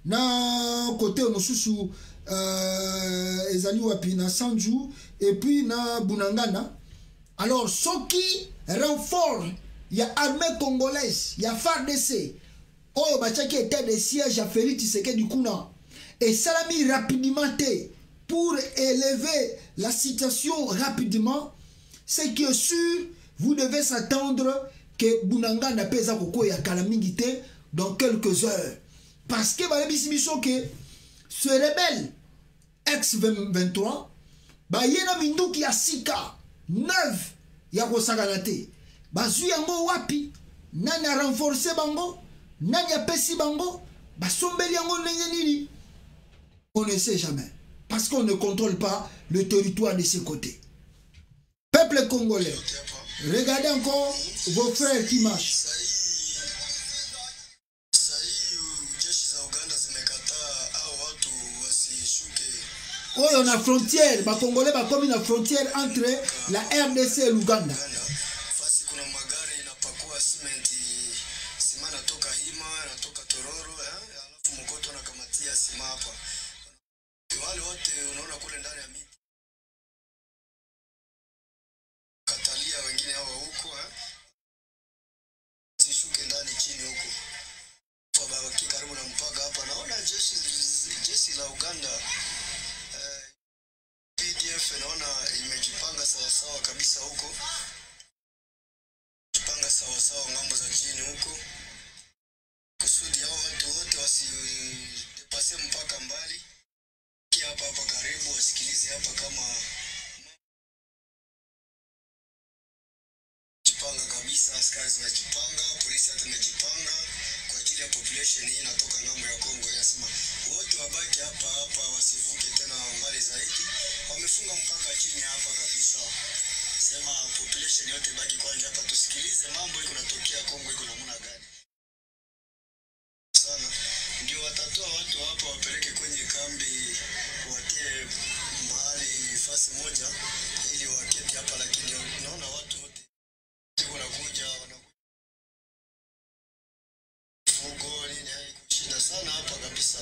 Speaker 3: na côté mosusu ezali wapi na Shandju et puis na Bunagana. Alors ceux qui renforcent, il y a armée congolaise, il y a FARDC. Oh, bah, qui était des sièges à Félix Tshisekedi Kuna. Et ça l'a mis rapidement pour élever la situation rapidement. C'est que sûr, vous devez s'attendre que Bunanga n'a pas Koko et Kalamingité dans quelques heures. Parce que ce rebelle ex-23, bah, il y a un mindu qui a 6 cas, 9, il y a Rosaganate. Bah, il y a un wapi, nan a renforcé bango. Nani a pesi bango, basombeli yango nini. On ne sait jamais. Parce qu'on ne contrôle pas le territoire de ces côtés. Peuple congolais, regardez encore vos frères qui marchent. Oh, on a frontière, les Congolais sont comme une frontière entre la RDC et l'Ouganda.
Speaker 5: Askari zinajipanga, polisi hata imejipanga kwa ajili ya population hii inatoka ngambo ya Kongo. Yasema wote wabaki hapa hapa, wasivuke tena mbali zaidi. Wamefunga mpaka chini hapa kabisa. Sema population yote baki kwanza hapa, tusikilize mambo iko natokea Kongo iko namna gani. Sana ndio watatoa watu hapa wapeleke kwenye kambi, watie mahali fasi moja ili waketi hapa, lakini unaona watu wote wanakuja fugo nini, shida sana hapa kabisa.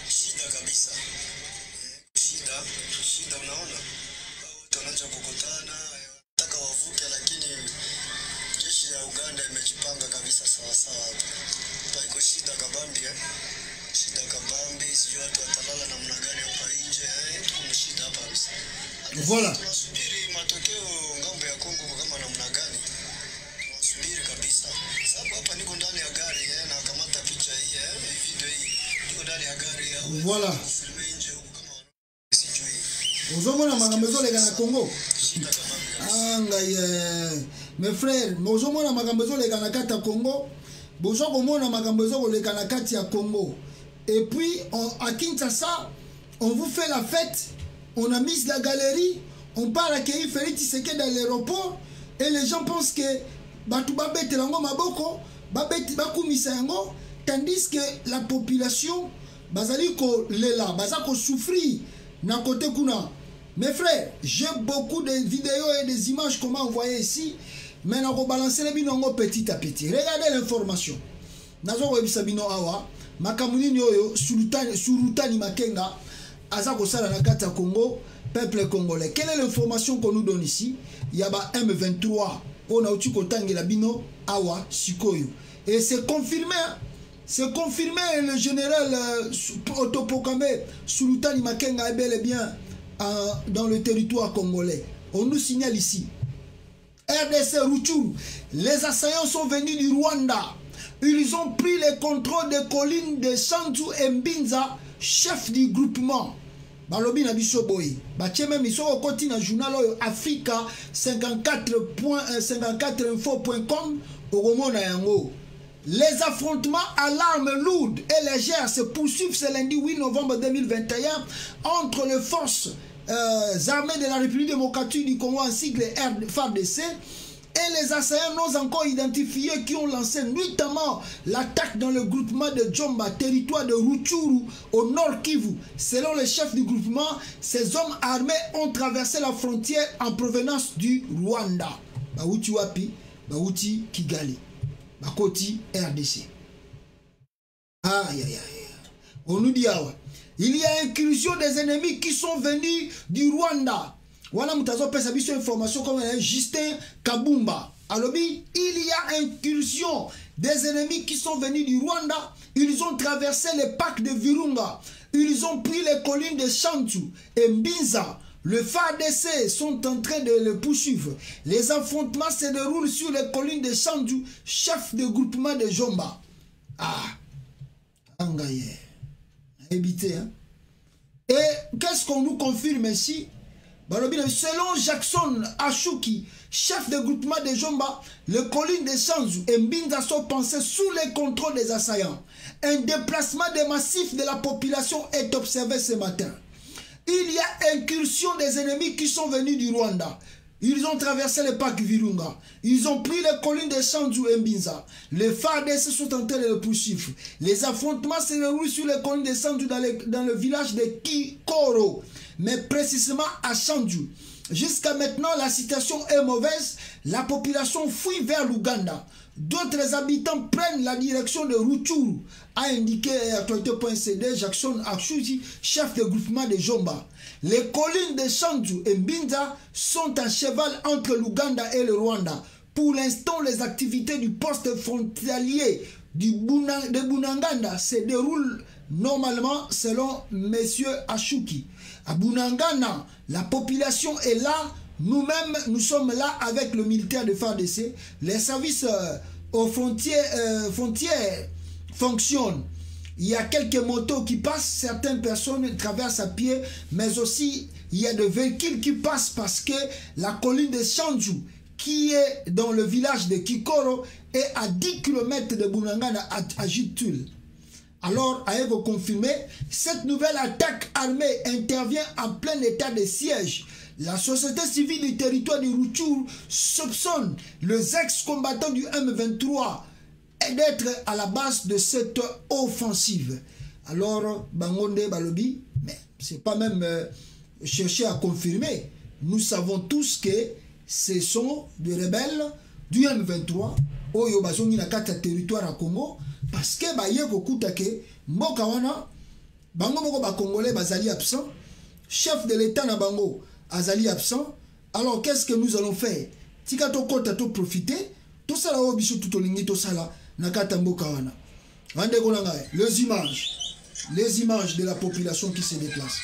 Speaker 5: Shida kabisa, shida unaona watu wanaanza kukutana, nataka wavuke, lakini jeshi ya Uganda imejipanga kabisa sawa sawa hapa. Iko shida kabambi, shida kabambi, sijui watu watalala namna gani hapa nje, kuna shida hapa kabisa.
Speaker 3: Voilà.
Speaker 5: Tunasubiri matokeo ngambo ya Kongo kama namna gani. Tunasubiri kabisa. Sababu hapa niko ndani ya gari na kamata picha hii video hii. Niko ndani ya gari
Speaker 3: Voilà.
Speaker 5: Filme nje huko kama sijui.
Speaker 3: Ozomona makambezo lega na Congo.
Speaker 5: Shida kabambi.
Speaker 3: Anga mes frères, ozomona makambezo lega na kata Congo. Bozo komona makambezo lega na kati ya Congo. Et puis à Kinshasa, on vous fait la fête. On a mis la galerie, on part accueillir Félix Tshisekedi dans l'aéroport et les gens pensent que Batouba bete lango maboko, babeti bakumisa yango, tandis que la population bazali ko lela, bazako souffrir na côté kuna. Mes frères, j'ai beaucoup de vidéos et des images qu'on m'a envoyées ici, mais on va balancer les binongo petit à petit. Regardez l'information. Nazo webisa bino awa, makamuni nyoyo surutani makenga. Azako sala na kata Congo, peuple congolais. Quelle est l'information qu'on nous donne ici? Il y a M23, on a outi kotangi la bino awa sikoyo. Et c'est confirmé, le général Otopokame Sultani Makenga est bel et bien dans le territoire congolais. On nous signale ici. RDC Rutshuru, les assaillants sont venus du Rwanda. Ils ont pris le contrôle des collines de Shandju et Mbinza, chef du groupement. Balobi na biso boy. Batie même iso okoti na journal Africa 54info.com oromona yango. Les affrontements à l'arme lourde et légère se poursuivent ce lundi 8 novembre 2021 entre les forces armées de la République démocratique du Congo en sigle FARDC Et les assaillants n'ont encore identifié qui ont lancé nuitamment l'attaque dans le groupement de Djomba, territoire de Rutshuru, au nord Kivu. Selon le chef du groupement, ces hommes armés ont traversé la frontière en provenance du Rwanda. Bauti Wapi, Bauti Kigali, Bakoti RDC. Aïe, aïe, aïe. On nous dit, il y a incursion des ennemis qui sont venus du Rwanda. Voilà, mutazo pesa biso information comme Justin Kabumba. Alors, il y a incursion des ennemis qui sont venus du Rwanda. Ils ont traversé les parcs de Virunga. Ils ont pris les collines de Shantu et Mbinza. Le FARDC sont en train de le poursuivre. Les affrontements se déroulent sur les collines de Shantu, chef de groupement de Djomba. Ah, Angaye. Éviter, hein? Et qu'est-ce qu'on nous confirme ici? Selon Jackson Ashuki, chef de groupement de Djomba, les collines de Shanzu et Mbinza sont pensées sous les contrôles des assaillants. Un déplacement des massifs de la population est observé ce matin. Il y a incursion des ennemis qui sont venus du Rwanda. Ils ont traversé le parc Virunga. Ils ont pris les collines de Shanzu et Mbinza. Les FARDC sont en train de le poursuivre. Les affrontements se déroulent sur les collines de Shanzu dans le village de Kikoro, mais précisément à Shanzu. Jusqu'à maintenant, la situation est mauvaise. La population fuit vers l'Ouganda. D'autres habitants prennent la direction de Rutshuru, a indiqué actualité.cd Jackson Ashuki, chef de groupement de Djomba. Les collines de Shanzu et Mbinza sont à cheval entre l'Ouganda et le Rwanda. Pour l'instant, les activités du poste frontalier de Bunagana se déroulent normalement selon M. Ashuki. À Bunagana, la population est là. Nous-mêmes, nous sommes là avec le militaire de FARDC. Les services aux frontières fonctionnent. Il y a quelques motos qui passent, certaines personnes traversent à pied, mais aussi il y a des véhicules qui passent parce que la colline de Shanzu, qui est dans le village de Kikoro, est à 10 km de Bunagana à Jitul. Alors, à vous confirmer, cette nouvelle attaque armée intervient en plein état de siège. La société civile du territoire de Rutshuru soupçonne les ex-combattants du M23 d'être à la base de cette offensive. Alors, Bangonde Balobi, mais c'est pas même chercher à confirmer. Nous savons tous que ce sont des rebelles du M23 oyo bazongi na kati ya territoire à Congo parce que ba yeko kutake mboka wana bango moko ba congolais bazali absent, chef de l'état na bango azali absent. Alors qu'est-ce que nous allons faire? Tika to kota to profiter to sala o biso tout olingi to sala na kati ya mboka wana. Ande ko nanga les images de la population qui se déplace.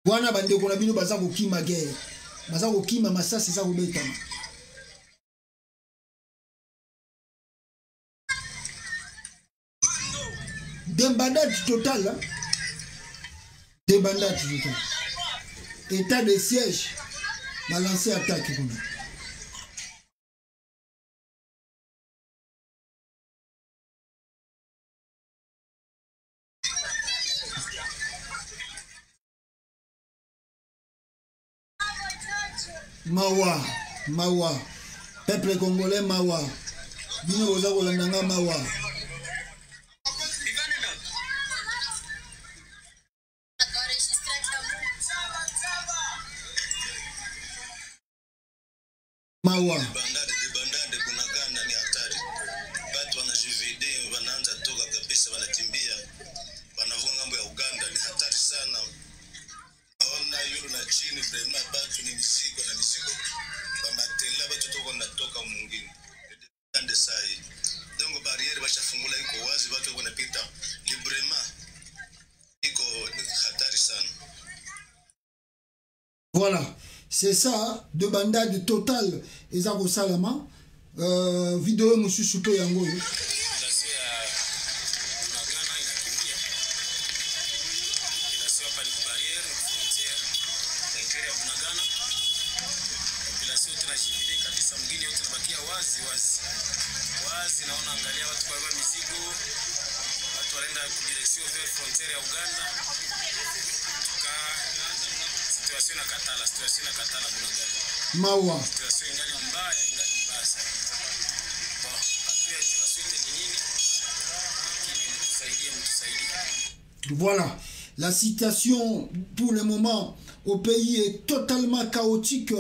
Speaker 3: Wana bande ko na bino baza ko kima guerre. Baza ko kima masasi za ko betama. Débandade totale, hein? Débandade totale. État de siège, balancer attaque. Mawa, peuple congolais Mawa, bino boza kolandanga Mawa. Mawa.
Speaker 5: Bandade Bunagana ni hatari. Watu wanajivide wanaanza toka kabisa wanakimbia. Wanavuka ngambo ya Uganda ni hatari sana. Naona yule na chini vrema batu ni misigo na misigo. Bamatela batu toko natoka mwingine. Ndande sai. Dongo barriere bashafungula iko wazi watu wanapita librement. Iko hatari sana.
Speaker 3: Voilà. C'est ça, de bandade totale. Ezako Salama. Vidéo monsieur Soupe Yango.
Speaker 4: Wazi naona angalia watu kwa mizigo, watu watu wanaenda kudirection vers frontiere ya Uganda. Situation na katala kuna gani?
Speaker 3: Mawa.
Speaker 4: Situation ingali mbaya sana. Bon, atuya situation ni nini? Lakini mtusaidie.
Speaker 3: Voilà, la situation pour le moment au pays est totalement chaotique.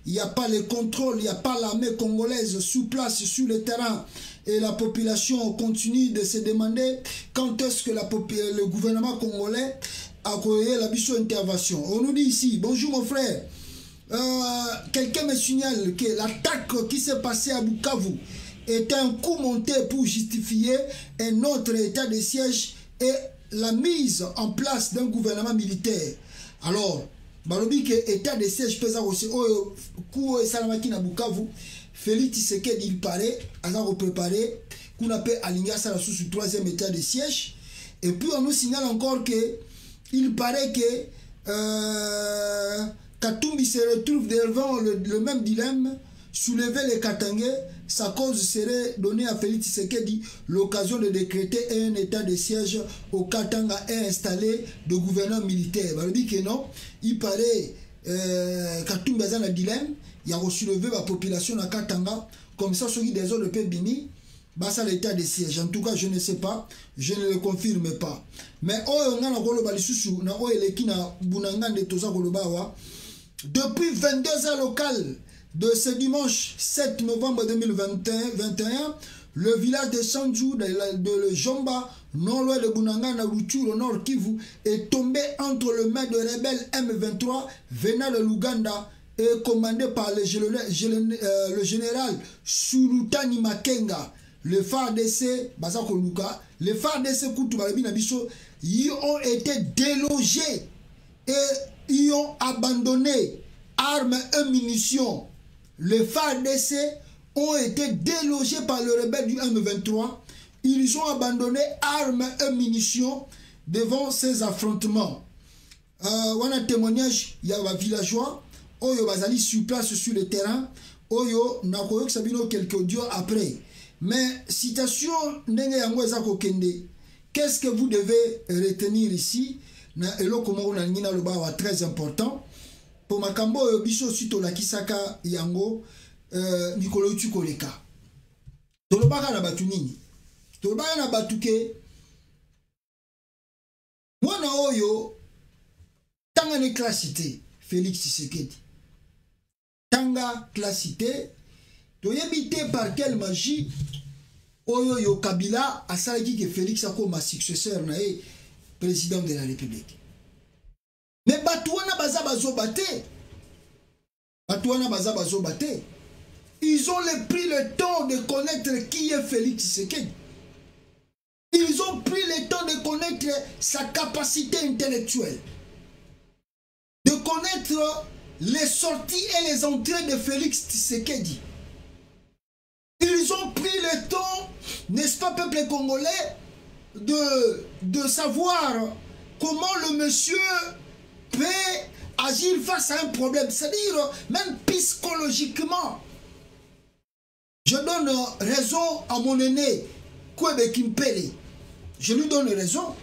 Speaker 3: Il n'y a pas le contrôle, il n'y a pas l'armée congolaise sous place, sur le terrain. Et la population continue de se demander quand est-ce que le gouvernement congolais a créé la mission intervention. On nous dit ici, bonjour mon frère, quelqu'un me signale que l'attaque qui s'est passée à Bukavu est un coup monté pour justifier un autre état de siège et la mise en place d'un gouvernement militaire. Alors, balobi que état de siège pesa aussi coup salamaki na Bukavu, Félix Tshisekedi il paraît a préparé qu'on appelle aligner ça sous le troisième état de siège. Et puis on nous signale encore que il paraît que Katumbi se retrouve devant le même dilemme. Soulever les Katangais, sa cause serait donnée à Félix Tshisekedi l'occasion de décréter un état de siège au Katanga et installer de gouverneur militaire. Il dit que non, il paraît Katumbi a un dilemme, il a soulevé la population à Katanga, comme ça, ceux qui des autres peuvent bini, ça l'état de siège. En tout cas, je ne sais pas, je ne le confirme pas. Mais depuis 22 heures locales, de ce dimanche 7 novembre 2021, le village de Sanju, de Jomba, non loin de Bunanga, Narutu, au nord Kivu, est tombé entre les mains de rebelles M23 venant de l'Ouganda et commandé par le général Sulutani Makenga. Le FARDC, les FARDC ils ont été délogés et ils ont abandonné armes et munitions. Les FARDC ont été délogés par le rebelle du M23. Ils ont abandonné armes et munitions devant ces affrontements. On a un témoignage, il y a un villageois, Oyo Bazali sur place sur le terrain, Oyo Nakoyok Sabino quelques audios après. Mais citation qu'est-ce que vous devez retenir ici? Très important. Pour makambo biso sito la kisaka yango Nikolo Tukoleka. Tolobaka na batu nini? Tolobaka na batu ke mwana oyo tanga ne klasité Félix Tshisekedi. Tanga klasité toyebite par quelle magie oyo yo Kabila asalaki que Félix akoma successeur na président de la République. Mais Batouana Bazabazo Baté, ils ont pris le temps de connaître qui est Félix Tshisekedi. Ils ont pris le temps de connaître sa capacité intellectuelle, de connaître les sorties et les entrées de Félix Tshisekedi. Ils ont pris le temps, n'est-ce pas, peuple congolais, de savoir comment le monsieur peut agir face à un problème, c'est-à-dire même psychologiquement. Je donne raison à mon aîné Kwebe Kimpele. Je lui donne raison.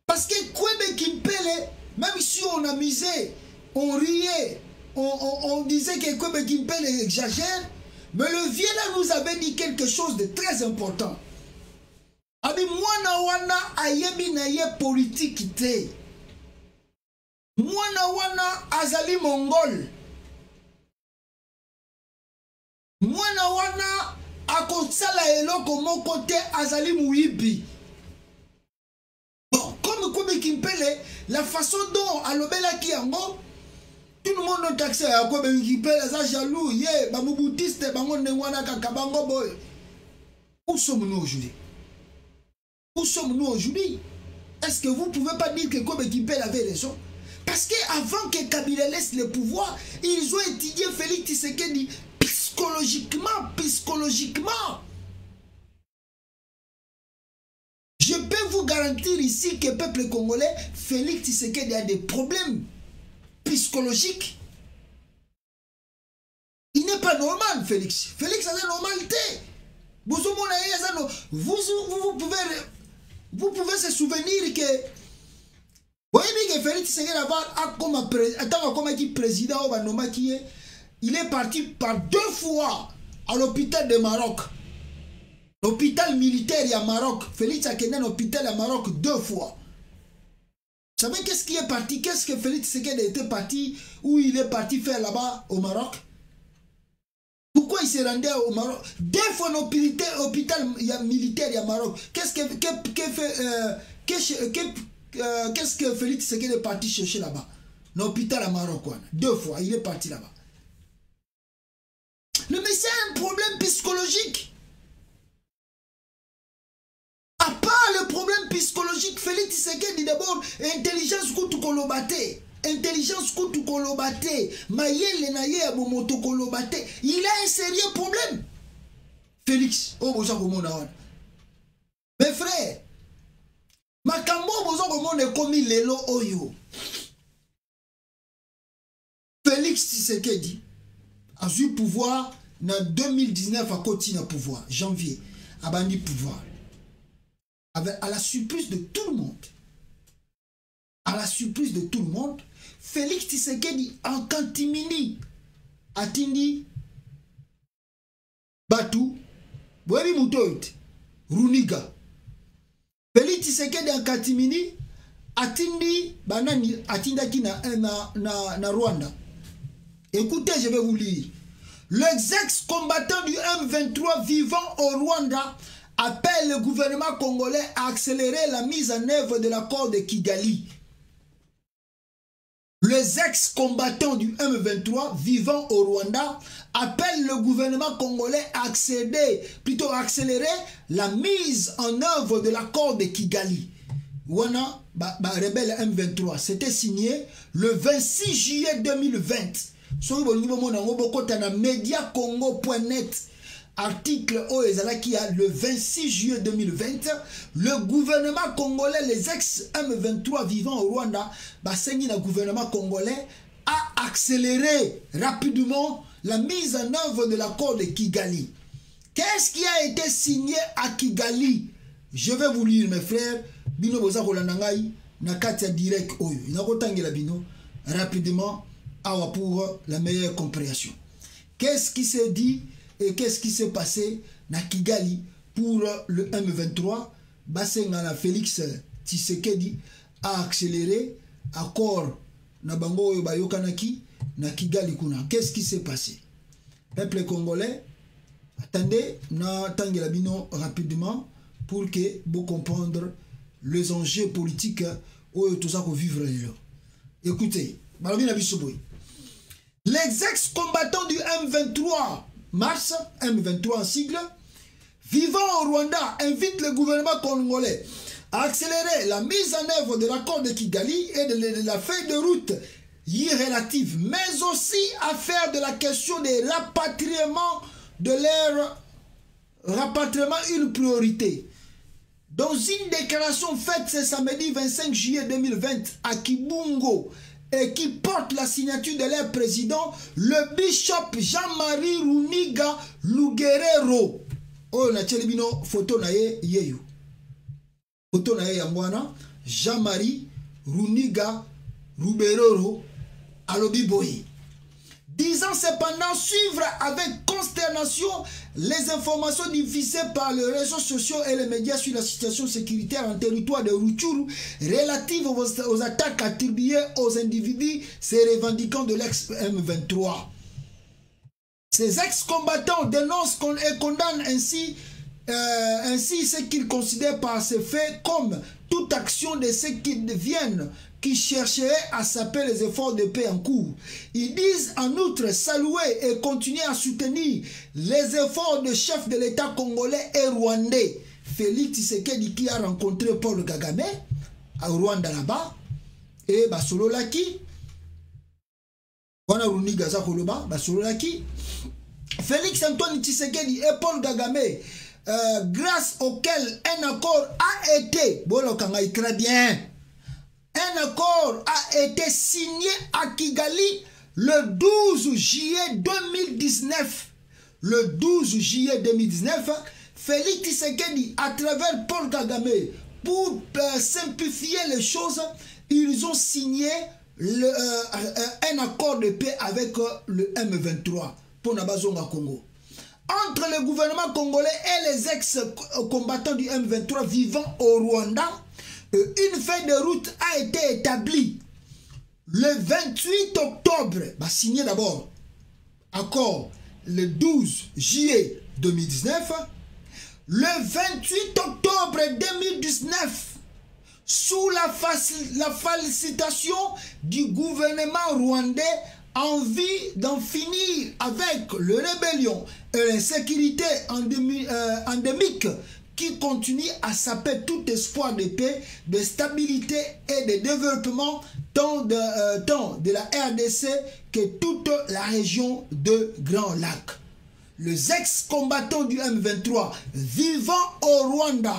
Speaker 3: Parce que Kwebe Kimpele, même si on amusait, on riait, on disait que Kwebe Kimpele exagère, mais le vieux là nous avait dit quelque chose de très important. Abi mwana wana ayebi na ye politique te. Mwana wana azali mongol. Mwana wana akosala eloko moko te azali muibi. Bon, comme Kwebe Kimpele, la façon dont alobelaki yango, tout le monde taxe à Kwebe Kimpele, ça jaloux, ye, bamoubutiste, bango nengwana kakabango boy. Où sommes-nous aujourd'hui? Où sommes-nous aujourd'hui? Est-ce que vous ne pouvez pas dire que Kwebe Kimpele avait raison? Parce qu'avant que Kabila laisse le pouvoir, ils ont étudié Félix Tshisekedi psychologiquement. Je peux vous garantir ici que le peuple congolais, Félix Tshisekedi a des problèmes psychologiques. Il n'est pas normal, Félix. Félix a une normalité. Vous pouvez vous pouvez se souvenir que voyez que Félix Tshisekedi comme président au Banoma qui est, il est parti par 2 fois à l'hôpital de Maroc. L'hôpital militaire à Maroc. Félix a quitté l'hôpital à Maroc 2 fois. Vous savez qu'est-ce qui est parti? Qu'est-ce que Félix Tshisekedi était parti? Où il est parti faire là-bas au Maroc? Pourquoi il s'est rendu au Maroc? 2 fois l'hôpital militaire à Maroc. Qu'est-ce que Félix Tshisekedi est parti chercher là-bas? L'hôpital à Maroc. 2 fois, il est parti là-bas. Mais c'est un problème psychologique. À part le problème psychologique, Félix Tshisekedi d'abord, intelligence koutou kolobate. Intelligence koutou kolobate. Mayele na ye abomoto kolobate. Il a un sérieux problème. Félix, oh boza komona wana. Mes frères, makambo boza komona komi lelo oyo. Félix Tshisekedi a eu pouvoir en 2019 à continuer à pouvoir, janvier, a bandi pouvoir. À la surprise de tout le monde. À la surprise de tout le monde, Félix Tshisekedi en kantimini atindi Batu, Boebi Mutoit, Runiga. Félix Tshisekedi en kantimini atindi banani atindaki na Rwanda. Écoutez, je vais vous lire. Les ex-combattants du M23 vivant au Rwanda appellent le gouvernement congolais à accélérer la mise en œuvre de l'accord de Kigali. Les ex-combattants du M23 vivant au Rwanda appellent le gouvernement congolais à accélérer la mise en œuvre de l'accord de Kigali. Wana, rebelle M23, c'était signé le 26 juillet 2020. Sur le mediacongo.net, article qui a le 26 juillet 2020, le gouvernement congolais, les ex-M23 vivant au Rwanda, le gouvernement congolais a accéléré rapidement la mise en œuvre de l'accord de Kigali. Qu'est-ce qui a été signé à Kigali? Je vais vous lire, mes frères. Bino boza kolandangai na katia direct oyo. Inakotangela bino rapidement pour la meilleure compréhension. Qu'est-ce qui s'est dit et qu'est-ce qui s'est passé na Kigali pour le M23? Basengana Félix Tshisekedi a accéléré accord na bango oyo bayokanaki na Kigali kuna. Qu'est-ce qui s'est passé? Peuple congolais, attendez, na tangela bino rapidement pour que vous comprendre les enjeux politiques oyo toza ko vivre là. Écoutez, balabina bisoboy. Les ex-combattants du M23, mars, M23 en sigle, vivant au Rwanda, invitent le gouvernement congolais à accélérer la mise en œuvre de l'accord de Kigali et de la feuille de route y relative, mais aussi à faire de la question des rapatriements de leur rapatriement une priorité. Dans une déclaration faite ce samedi 25 juillet 2020 à Kibungo, et qui porte la signature de leur président, le bishop Jean-Marie Runiga Lugerero. Oh, na chelibino photo na ye yeyu. Photo na ye yamwana Jean-Marie Runiga Lugerero alobiboyi. Disant cependant suivre avec consternation les informations diffusées par les réseaux sociaux et les médias sur la situation sécuritaire en territoire de Rutshuru relative aux attaques attribuées aux individus se revendiquant de l'ex-M23. Ces ex-combattants dénoncent et condamnent ainsi ce qu'ils considèrent par ces faits comme toute action de ceux qui chercheraient à saper les efforts de paix en cours. Ils disent en outre saluer et continuer à soutenir les efforts de chefs de l'État congolais et rwandais. Félix Tshisekedi qui a rencontré Paul Kagame à Rwanda là-bas et Basololaki. Félix Antoine Tshisekedi et Paul Kagame, grâce auquel un accord a été, très bien, un accord a été signé à Kigali le 12 juillet 2019. Le 12 juillet 2019, Félix Tshisekedi, à travers Paul Kagame, pour simplifier les choses, ils ont signé un accord de paix avec le M23 pour Nabazonga Congo. Entre le gouvernement congolais et les ex-combattants du M23 vivant au Rwanda, une feuille de route a été établie le 28 octobre. Signé d'abord accord le 12 juillet 2019. Le 28 octobre 2019, sous la félicitation du gouvernement rwandais en vue d'en finir avec le rébellion et l'insécurité endémique qui continue à saper tout espoir de paix, de stabilité et de développement tant de la RDC que toute la région de Grand Lac. Les ex-combattants du M23 vivant au Rwanda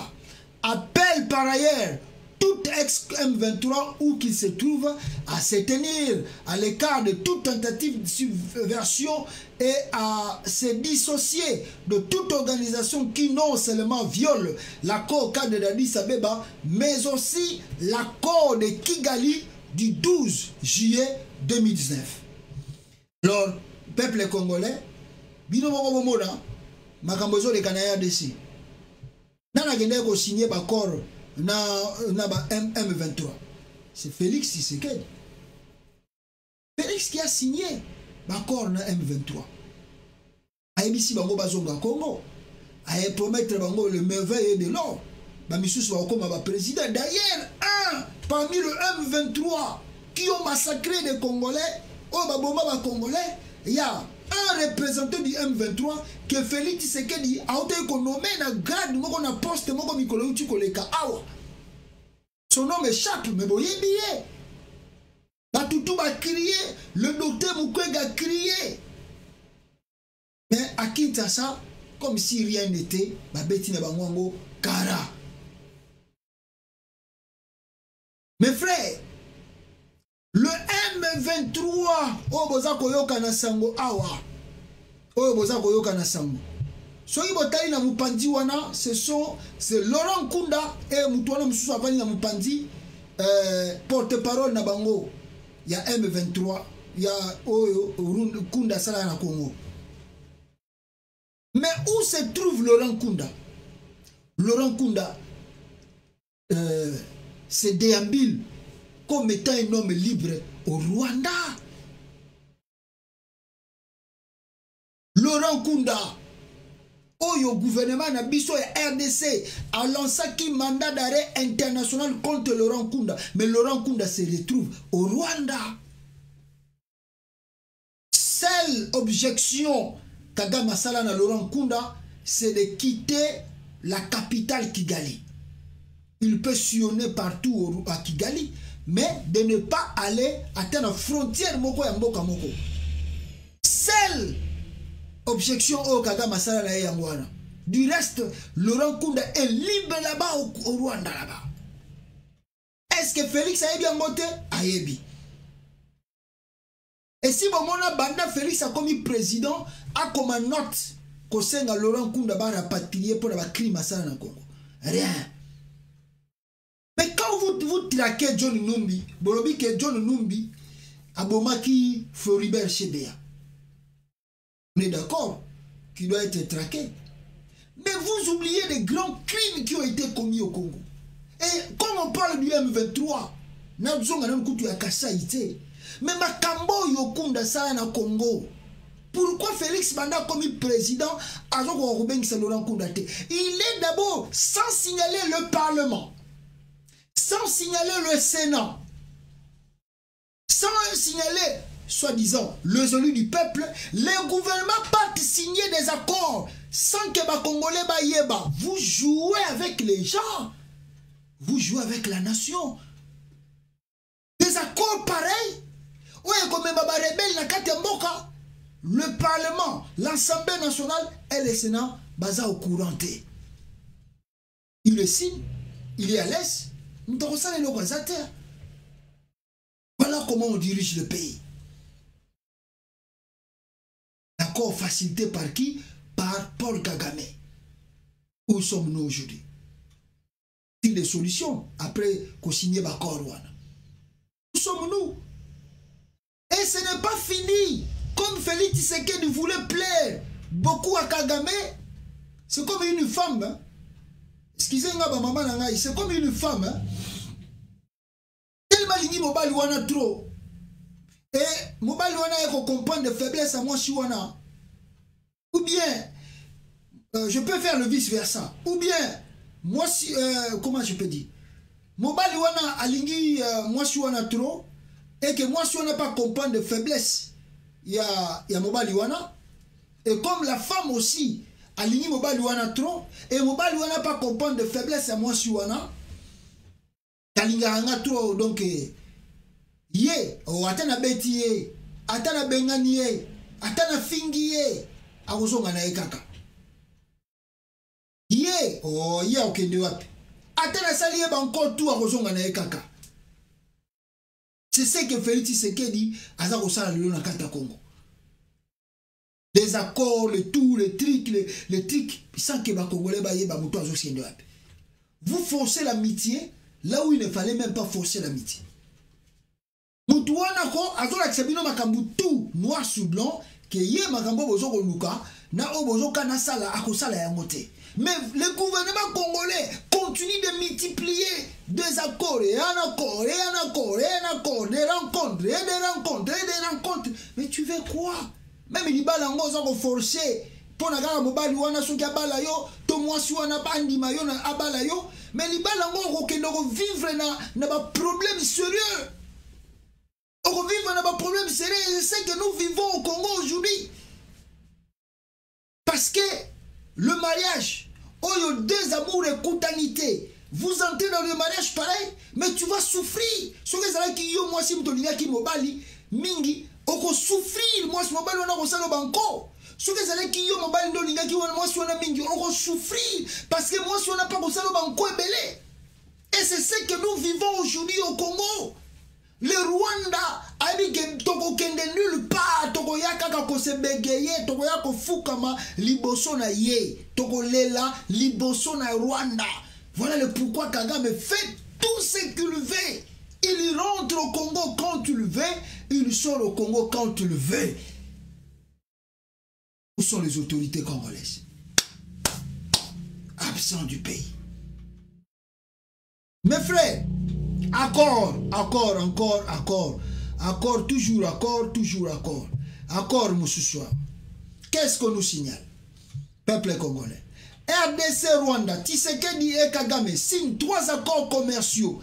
Speaker 3: appellent par ailleurs tout ex-M23 où qu'il se trouve à se tenir à l'écart de toute tentative de subversion et à se dissocier de toute organisation qui non seulement viole l'accord cadre d'Addis Abeba, mais aussi l'accord de Kigali du 12 juillet 2019. Alors, peuple congolais, bino moko bomona makambo zo le kanaya desi nana gende ko signer accord na ba M23, c'est Félix Tshisekedi. Félix qui a signé l'accord na M23. Aibisi bango bazonga Congo, a promettre bango le merveille de l'or. Ba misusu ba koma ba président. D'ailleurs, un parmi le M23 qui ont massacré des Congolais, ba bomba ba Congolais, il y a un représentant du M23 que Félix Tshisekedi a été nommé na grade moko na poste moko mikolo uti koleka awa. Son nom échappe, mais boye billet. Batutu va crier, le docteur Mukwege a crié. Mais à Kinshasa, comme si rien n'était, babeti na bangwango kara. Mes frères, le M23, Oboza Koyoka na Sango Awa, Oboza Koyoka na Sango. Soki botali na mupandi wana, c'est Laurent Nkunda et Mutuana Mususu avani na mupandi, porte-parole na bango, il y a M23, il y a Nkunda Sala na Congo. Mais où se trouve Laurent Nkunda? Laurent Nkunda se déambule comme étant un homme libre au Rwanda. Laurent Nkunda, au gouvernement na biso et RDC a lancé un mandat d'arrêt international contre Laurent Nkunda. Mais Laurent Nkunda se retrouve au Rwanda. Seule objection Kagame Sala na Laurent Nkunda, c'est de quitter la capitale Kigali. Il peut sillonner partout à Kigali, mais de ne pas aller atteindre la frontière Moko ya Mboka Moko. Seule objection au Kagame Sala na Yangwana. Du reste, Laurent Nkunda est libre là-bas au Rwanda là-bas. Est-ce que Félix a bien voté? Ayebi. Et si mon banda Félix a commis président, a comme un note que c'est Laurent Nkunda va rapatrier pour la crime à ça dans le Congo. Rien. Mais quand vous traquez John Numbi, Bolobi que John Numbi a bomaki Floribert Chebeya. On est d'accord qu'il doit être traqué. Mais vous oubliez les grands crimes qui ont été commis au Congo. Et quand on parle du M23, mais Makambo Yokunda ça na Congo. Pourquoi Félix Banda commis président à Laurent Nkunda? Il est d'abord sans signaler le Parlement, sans signaler le Sénat, sans signaler, soi-disant, les élus du peuple, les gouvernements partent signer des accords sans que les Congolais baïeba. Vous jouez avec les gens, vous jouez avec la nation. Des accords pareils, ouais, comme le Parlement, l'Assemblée nationale et le Sénat, baza au courant. Il le signe, il est à l'aise. Nous avons ça les localisateurs. Voilà comment on dirige le pays. L'accord facilité par qui? Par Paul Kagame. Où sommes-nous aujourd'hui? des solutions après qu'on signe l'accord. Où sommes-nous? Et ce n'est pas fini. Comme Félix Tshisekedi voulait plaire beaucoup à Kagame, c'est comme une femme. Hein? Excusez-moi, maman, c'est comme une femme. Hein? Tellement lingi mobile wana trop. Et mobile wana yako comprendre de faiblesse à moi si wana. Ou bien, je peux faire le vice-versa. Ou bien, moi si, comment je peux dire? Mobile wana alingi moi si wana trop. Et que moi si on n'a pas comprendre de faiblesse, il y a mobile wana. Et comme la femme aussi, alingi mobile wana trop. Et mobile wana pas comprendre de faiblesse à moi si wana. Kalinga trop donc ye o atana beti ye atana bengani ye atana fingi ye akuzonga na ekaka ye o ye okende wapi atana sali ye banko tout akuzonga na ekaka. C'est ce que Félix Tshisekedi aza kosala lelo na kata Congo. Les accords, le tout, les trucs sans que ba Congolais ba ye ba muto azokende wapi. Vous forcez l'amitié là où il ne fallait même pas forcer l'amitié. Moutouana ko azola ksabino makambu tout noir sur blanc que ye makambo bozo koluka na obozo kana sala akosala yangote. Mais le gouvernement congolais continue de multiplier des accords et un accord et un accord et un accord, des rencontres et des rencontres et des rencontres. Mais tu veux quoi? Même les balango sont forcés pour na gara mobali wana soki abala yo to mwasi wana bandi mayo na abala yo. Mais les balango ko vivre na ba problème sérieux. On vivre dans un problème sérieux. Je sais que nous vivons au Congo aujourd'hui. Parce que le mariage, oh, il y a deux amours et coutanité. Vous entrez dans le mariage pareil, mais tu vas souffrir. Ce que c'est là qui yo moi si m'tolina qui mobali mingi, oko souffrir moi si mobali on a kosalo banco. Ce que c'est là qui yo mobali ndolinga qui moi si on a mingi, oko souffrir parce que moi si on n'a pas kosalo banco ebelé. Et c'est ce que nous vivons aujourd'hui au Congo. Le Rwanda a dit que toko kende nulle part, toko yaka ko se begeye, toko yako fukama liboso na ye, toko lela liboso na Rwanda. Voilà le pourquoi Kagame fait tout ce qu'il veut. Il rentre au Congo quand il veut, il sort au Congo quand il veut. Où sont les autorités congolaises? Absents du pays. Mes frères, accord, toujours accord. Accord, Moussousoua. Qu'est-ce qu'on nous signale? Peuple congolais. RDC Rwanda, Tshisekedi et Kagame signent 3 accords commerciaux.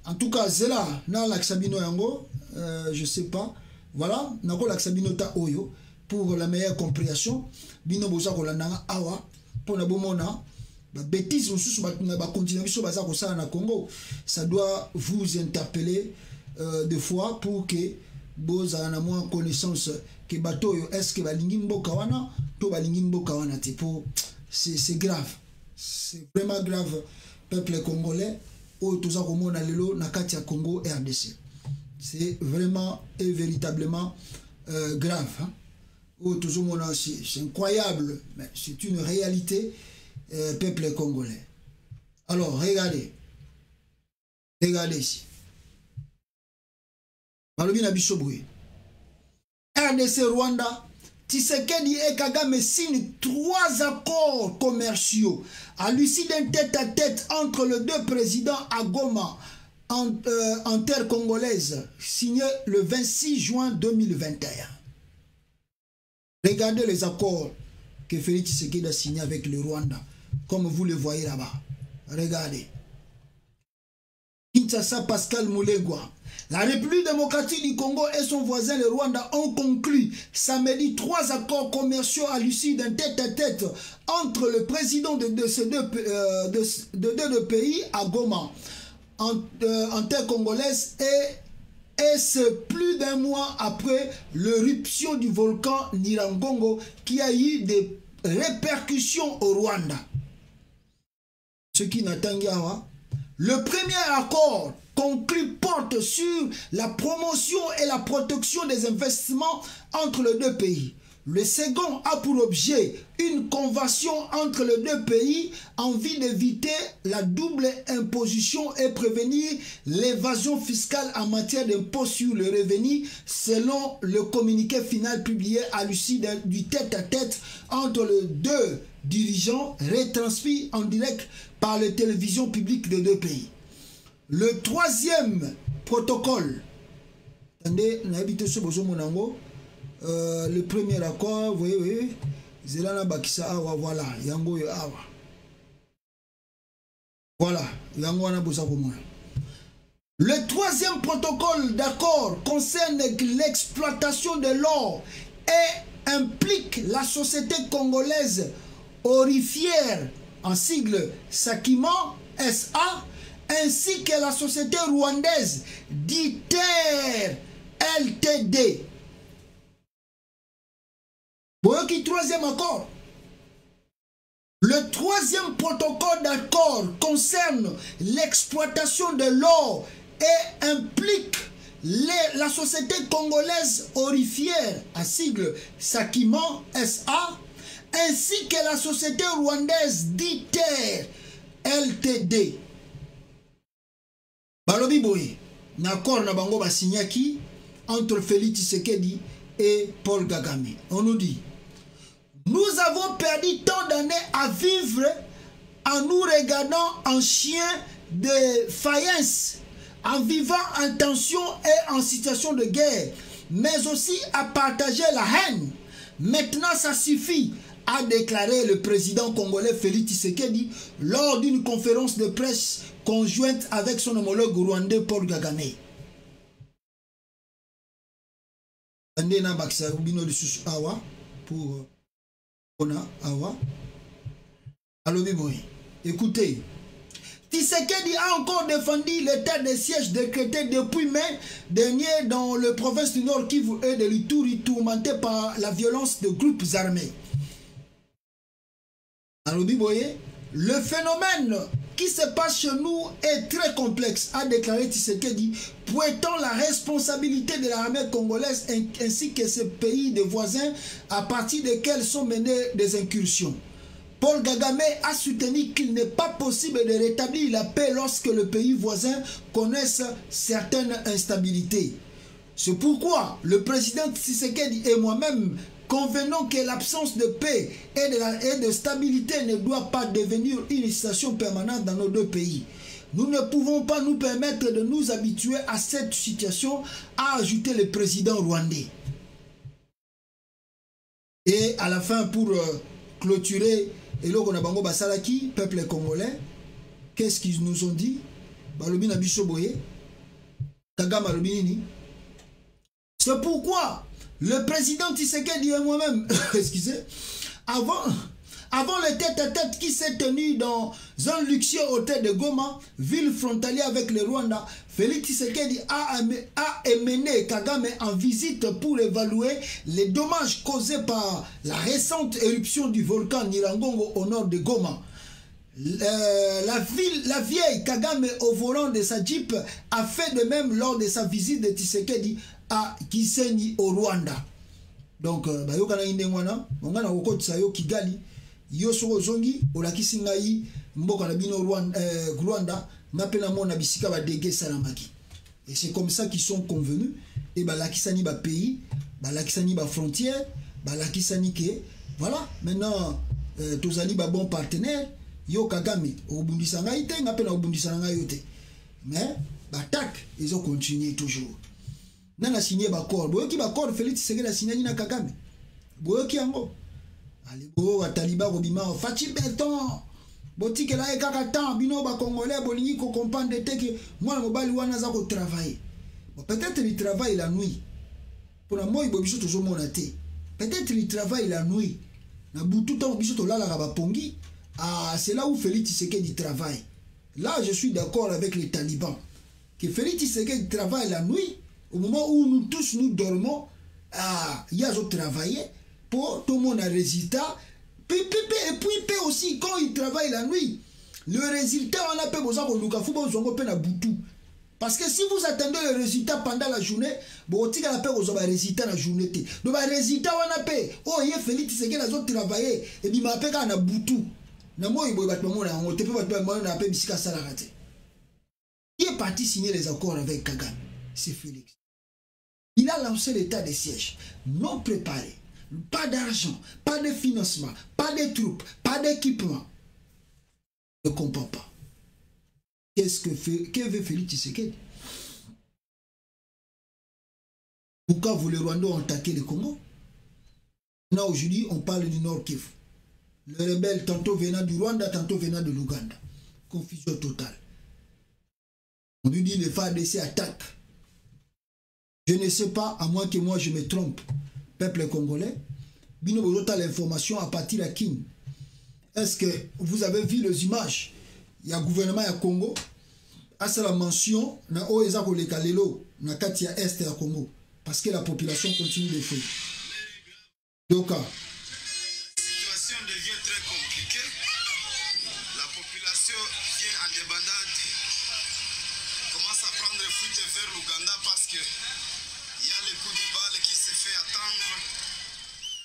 Speaker 3: En tout cas, c'est là, dans l'Axabino Yango, je sais pas. Voilà, dans l'Axabino Ta Oyo, pour la meilleure compréhension. Bino Boza Kolandanga Awa, pour la Bomona. Bêtises na Congo, ça doit vous interpeller des fois pour que vous ayez moins connaissance que bateau est-ce que balingi mboka wana to balingi mboka wana tipo c'est grave, c'est vraiment grave. Peuple congolais au toza komona lelo na kati ya Congo RDC, c'est vraiment et véritablement grave hein? C'est incroyable, mais c'est une réalité. Peuple congolais. Alors, regardez ici. Malobina Bisoboué. RDC Rwanda, Tshisekedi et Kagame signent 3 accords commerciaux à l'issue d'un tête-à-tête entre les 2 présidents à Goma en terre congolaise, signé le 26 juin 2021. Regardez les accords que Félix Tshisekedi a signé avec le Rwanda. Comme vous le voyez là-bas. Regardez. Kinshasa, Pascal Moulegwa. La République démocratique du Congo et son voisin le Rwanda ont conclu samedi 3 accords commerciaux à l'issue d'un tête-à-tête entre le président de ces deux pays à Goma en terre congolaise et c'est plus d'1 mois après l'éruption du volcan Nyiragongo qui a eu des répercussions au Rwanda. Ce qui n'attend pas. Le premier accord conclu porte sur la promotion et la protection des investissements entre les 2 pays. Le second a pour objet une convention entre les deux pays en vue d'éviter la double imposition et prévenir l'évasion fiscale en matière d'impôt sur le revenu, selon le communiqué final publié à l'issue du tête-à-tête entre les deux dirigeants, retransmis en direct par les télévisions publiques des deux pays. Le troisième protocole, attendez, le premier accord, vous voyez, Zelana Bakisa Awa, voilà, Yango Awa. Voilà, Yango Ana Bosa Komona. Le troisième protocole d'accord concerne l'exploitation de l'or et implique la société congolaise aurifère, en sigle Sakima SA, ainsi que la société rwandaise DITER LTD. Boyoki, troisième accord. Le troisième protocole d'accord concerne l'exploitation de l'or et implique la société congolaise aurifère, à sigle Sakima SA, ainsi que la société rwandaise DITER LTD. Balobi boye, l'accord na bango ba signaki entre Félix Tshisekedi et Paul Kagame. On nous dit: nous avons perdu tant d'années à vivre en nous regardant en chien de faïence, en vivant en tension et en situation de guerre, mais aussi à partager la haine. Maintenant, ça suffit, a déclaré le président congolais Félix Tshisekedi lors d'une conférence de presse conjointe avec son homologue rwandais Paul Kagame. Pour écoutez, Tshisekedi a encore défendu l'état de siège décrété depuis mai dernier dans le province du Nord Kivu et de l'Ituri, tourmenté par la violence de groupes armés. Le phénomène qui se passe chez nous est très complexe, a déclaré Tshisekedi, pointant la responsabilité de l'armée congolaise ainsi que ses pays de voisins à partir desquels sont menées des incursions. Paul Kagame a soutenu qu'il n'est pas possible de rétablir la paix lorsque le pays voisin connaisse certaines instabilités. C'est pourquoi le président Tshisekedi et moi-même convenons que l'absence de paix et de stabilité ne doit pas devenir une situation permanente dans nos deux pays. Nous ne pouvons pas nous permettre de nous habituer à cette situation, a ajouté le président rwandais. Et à la fin, pour clôturer, Eloko Nabango Basalaki, peuple congolais, qu'est-ce qu'ils nous ont dit? Balobina Bishoboye, Kagame Alobinini. C'est pourquoi le président Tshisekedi et moi-même, excusez, avant le tête-à-tête qui s'est tenu dans un luxueux hôtel de Goma, ville frontalière avec le Rwanda, Félix Tshisekedi a emmené Kagame en visite pour évaluer les dommages causés par la récente éruption du volcan Nyiragongo au nord de Goma. La vieille Kagame au volant de sa Jeep a fait de même lors de sa visite de Tshisekedi à Gisenyi au Rwanda. Donc, bayokana indengwana, ngana okotisa yo Kigali, yo soko zongi olakisi ngai mboka na bino Rwanda, napena mona bisika ba dege salamaki. Et c'est comme ça qu'ils sont convenus et balakisani ba pays, balakisani ba frontières, balakisani ke voilà, maintenant tozali ba bon partenaire, yo Kagame obundisa ngai te, napena obundisa ngai yo te. Mais batak ils ont continué toujours. Nana signé bakor boyoki bakor Félix Tshisekedi a signé na Kagame boyoki yango alibo ataliba robima fachi beton botike la ekaka temps bino ba congolais bolingi ko comprendre te que moi mobali wana za ko travailler peut-être il travaille la nuit pour moi il bobiso toujours monaté peut-être il travaille la nuit na butu temps biso to lala ba pongi ah c'est là où Félix Tshisekedi travaille. Là je suis d'accord avec les talibans que Félix Tshisekedi travaille la nuit. Au moment où nous tous nous dormons, il y a travaillé pour tout le monde un résultat. Et puis aussi, quand il travaille la nuit, le résultat, on a besoin de Lukafu, on a besoin de Boutou. Parce que si vous attendez le résultat pendant la journée, bon, tu vas faire aux résultats la journée. Donc, les résultats, on a payé. Oh, il y a Félix, c'est que les autres travaillent. Et puis, il m'a appelé quand on a boutou. Qui est parti signer les accords avec Kagame? C'est Félix. Il a lancé l'état de siège. Non préparé. Pas d'argent, pas de financement, pas de troupes, pas d'équipement. Je ne comprends pas. Que veut Félix Tshisekedi? Pourquoi vous les Rwandais ont attaqué le Congo? Maintenant, aujourd'hui, on parle du Nord Kivu. Les rebelles, tantôt venant du Rwanda, tantôt venant de l'Ouganda. Confusion totale. On lui dit les FARDC attaquent. Je ne sais pas, à moins que moi je me trompe. Peuple congolais, Bino Bozota l'information à partir de King. Est-ce que vous avez vu les images? Il y a le gouvernement du Congo. C'est la mention na Oeza Kolekalelo, na Katia Est à Congo. Parce que la population continue de faire. Donc,
Speaker 5: la situation devient très compliquée. La population vient en débandade, commence à prendre fuite vers l'Ouganda parce que il y a les coups de balle qui se fait attendre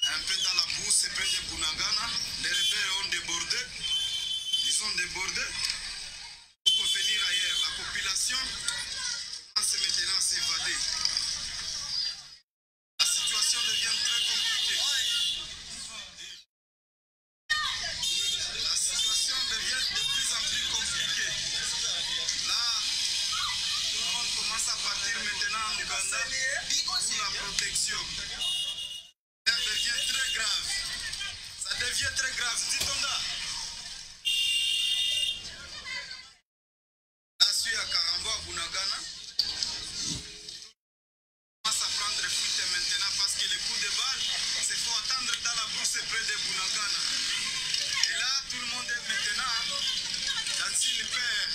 Speaker 5: un peu dans la bourse près de Bunagana. Les rebelles ont débordé. Ils ont débordé pour venir ailleurs. La population commence maintenant à s'évader. La situation devient très compliquée. La situation devient de plus en plus compliquée. Là, tout le monde commence à partir maintenant en Ouganda pour la protection. Ça devient très grave. Ça devient très grave. Titonda. Là, je suis à Karambo, à Bunagana. On commence à prendre fuite maintenant parce que les coups de balle, c'est faut attendre dans la bourse près de Bunagana. Et là, tout le monde est maintenant dans une peur.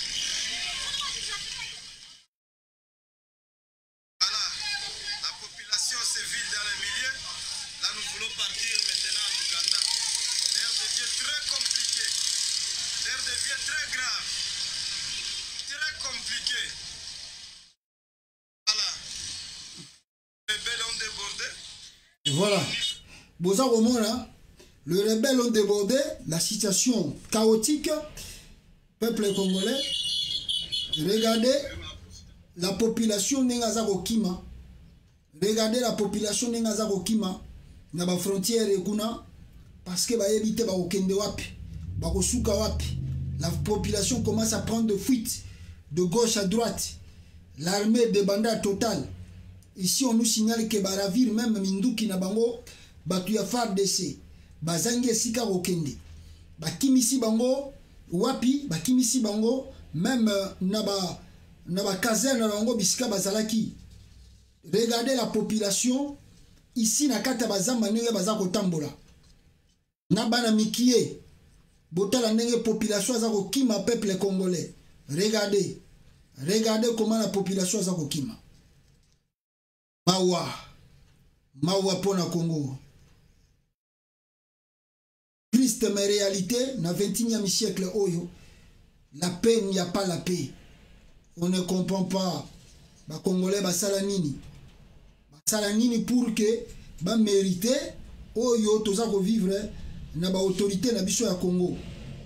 Speaker 5: Voilà, la population se vide dans le milieu. Là, nous voulons partir maintenant en Ouganda. L'air devient très compliqué. L'air devient très grave. Très compliqué. Voilà. Les rebelles ont débordé.
Speaker 3: voilà. Boza Romona, les rebelles ont débordé, la situation chaotique, peuple congolais. Regardez la population Nengazako Kima. Regardez la population Nengazako Kima. Na ba frontière kuna parce que ba yebite ba okende wapi ba kosuka wapi. La population commence à prendre de fuite de gauche à droite. L'armée débandade totale. Ici on nous signale que Baravir même Minduki na bango batu ya FARDC bazangi esika okende. Bakimisi bango wapi bakimisi bango même na ba caserne na bango bisika bazalaki. Regardez la population ici na kata bazamba ndenge baza kotambola na bana mikie botala ndenge population aza kokima peuple congolais. Regardez comment la population aza kokima. Mawa pona Congo. Triste mais réalité na 21e siècle oyo la paix, il n'y a pas la paix. On ne comprend pas ba congolais basala nini. Salanini pour que ba mériter oyo toza ko vivre na ba autorité na biso ya Congo.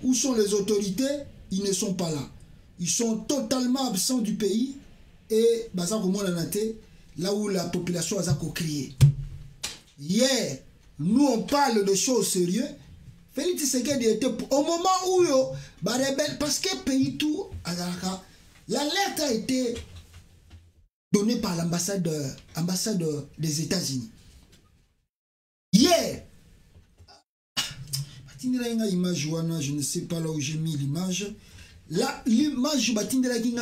Speaker 3: Où sont les autorités? Ils ne sont pas là. Ils sont totalement absents du pays et baza ko mona naté là où la population a crié. Hier, nous on parle de choses sérieuses. Félix Tshisekedi était au moment où yo ba rebelle parce que pays tout azalaka l'alerte a été donné par l'ambassade des États-Unis. Hier, je ne sais pas là où j'ai mis l'image. Là, l'image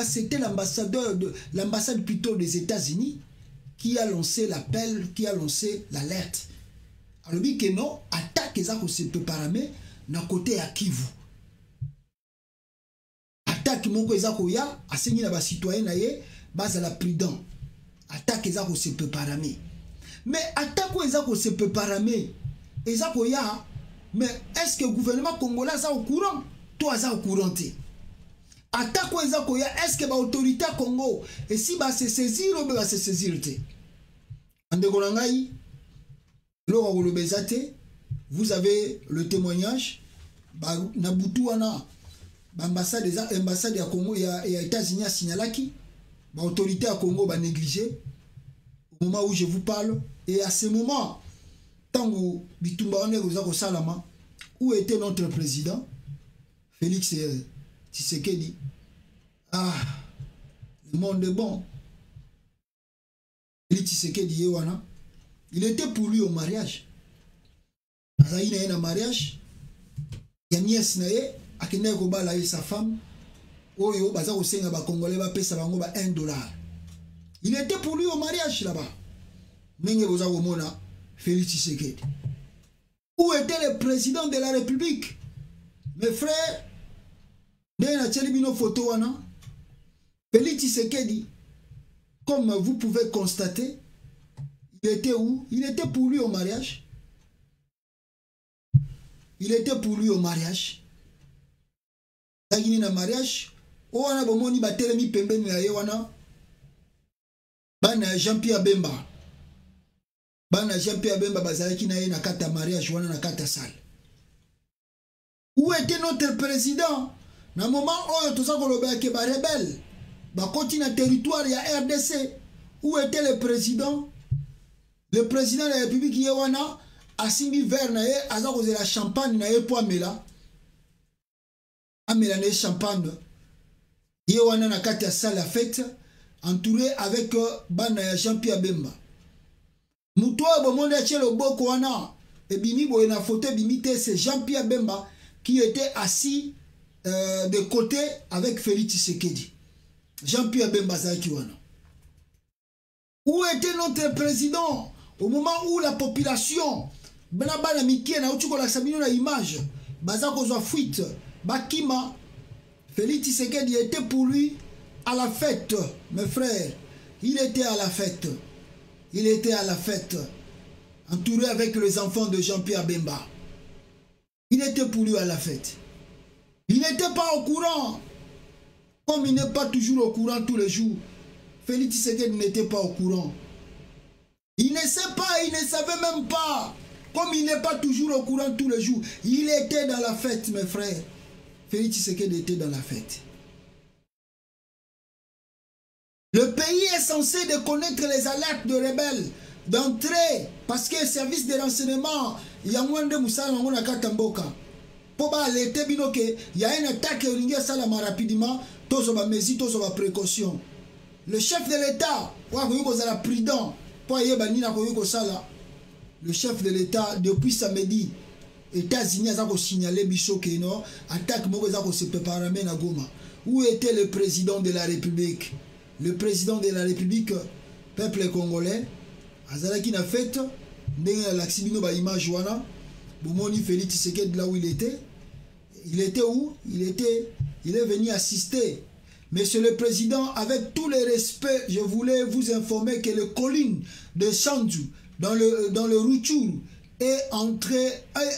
Speaker 3: c'était l'ambassade plutôt des États-Unis qui a lancé l'appel, qui a lancé l'alerte. Alors, que non, attaque les armes se préparer d'un côté à Kivu. Attaque mon ya a saigné la citoyen base à la prudent. Attaque les armes se préparer. Mais attaque les armes se préparer. Mais est-ce que le gouvernement congolais est au courant? Toi, est au courant. Attaque est-ce que l'autorité Congo, et si va se saisir ou va se saisir? Vous avez le témoignage. Nabutuana, l'ambassade de Congo et les États-Unis a signalé l'autorité à Congo va négliger au moment où je vous parle. Et à ce moment, tant que Salama, où était notre président Félix Tshisekedi? Ah, le monde est bon. Félix Tshisekedi, il était pour lui au mariage. Il a eu un mariage. Il y a une nièce et sa femme. $1. Il était pour lui au mariage là-bas. Félix Tshisekedi. Où était le président de la République? Mes frères, Félix Tshisekedi, comme vous pouvez constater, il était où? Il était pour lui au mariage. Il était pour lui au mariage. Il y a un mariage. Oana bomoni batelemi pembeni na yewana. Bana Jean-Pierre Bemba. Bana Jean-Pierre Bemba bazalaki na ye na kata mariage wana na kata salle. Où était notre président? Na moment oyo toza koloba ke ba rebelle ba continue na territoire ya RDC. Où était le président? Le président de la République yewana asimbi verre na ye aza kozela champagne na ye po amela. Amela na champagne. Yewana na kati ya salle à fête entouré avec bana Jean-Pierre Bemba. Mutoa bomonde chelo boko wana et bimi boye na photo bimite c'est Jean-Pierre Bemba qui était assis de côté avec Félix Tshisekedi. Jean-Pierre Bemba zaki wana. Où était notre président au moment où la population bana bana mikie na utuko la sabino na image baza kozwa fuite bakima? Félix Tshisekedi était pour lui à la fête, mes frères. Il était à la fête. Il était à la fête, entouré avec les enfants de Jean-Pierre Bemba. Il était pour lui à la fête. Il n'était pas au courant. Comme il n'est pas toujours au courant tous les jours, Félix Tshisekedi n'était pas au courant. Il ne sait pas, il ne savait même pas. Comme il n'est pas toujours au courant tous les jours, il était dans la fête, mes frères. Félix Tshisekedi était dans la fête. Le pays est censé de connaître les alertes de rebelles, d'entrer, parce que le service de renseignement, il y a moins de Moussala Mangona Katamboka. Pour alerter binoke, il y a une attaque et salama rapidement, tous ont mesure, tous ont précaution. Le chef de l'État, prudent, le chef de l'État, depuis samedi, États-Unis ont signalé que non, attaque se prépare à Goma. Où était le président de la République? Le président de la République, peuple congolais, Azalaki na fête, l'axibino ba image wana, Bomoni Félix Tshisekedi là où il était. Il était où? Il est venu assister. Monsieur le Président, avec tout le respect, je voulais vous informer que le colline de Shandju, dans le Rutshuru,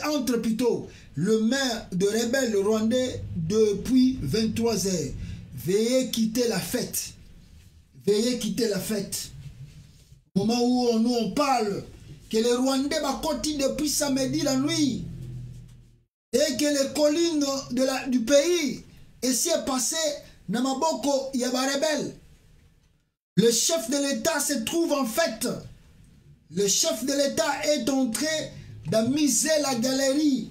Speaker 3: entre plutôt le maire de rebelle rwandais depuis 23 heures. Veuillez quitter la fête. Veuillez quitter la fête. Au moment où on parle que les Rwandais continuent depuis samedi la nuit et que les collines du pays ici est passé Namaboko Yaba rebelle. Le chef de l'État se trouve en fait. Le chef de l'État est entré d'amuser la galerie.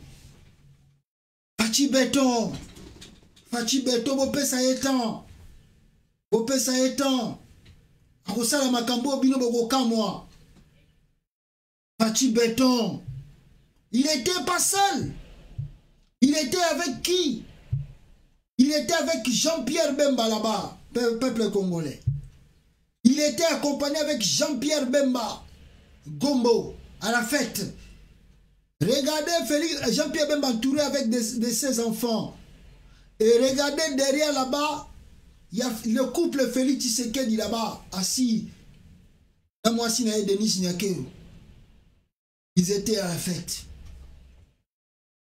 Speaker 3: Fachi Béton, Bopesa étant. Bopesa étant. Akosala makambo bino bokokamwa. Fachi Béton. Il n'était pas seul. Il était avec qui? Il était avec Jean-Pierre Bemba là-bas, peuple congolais. Il était accompagné avec Jean-Pierre Bemba, Gombo, à la fête. Regardez Jean-Pierre Bemba entouré avec de ses enfants. Et regardez derrière là-bas, il y a le couple Félix Tshisekedi là-bas, assis. Denis Nyakero. Ils étaient à la fête.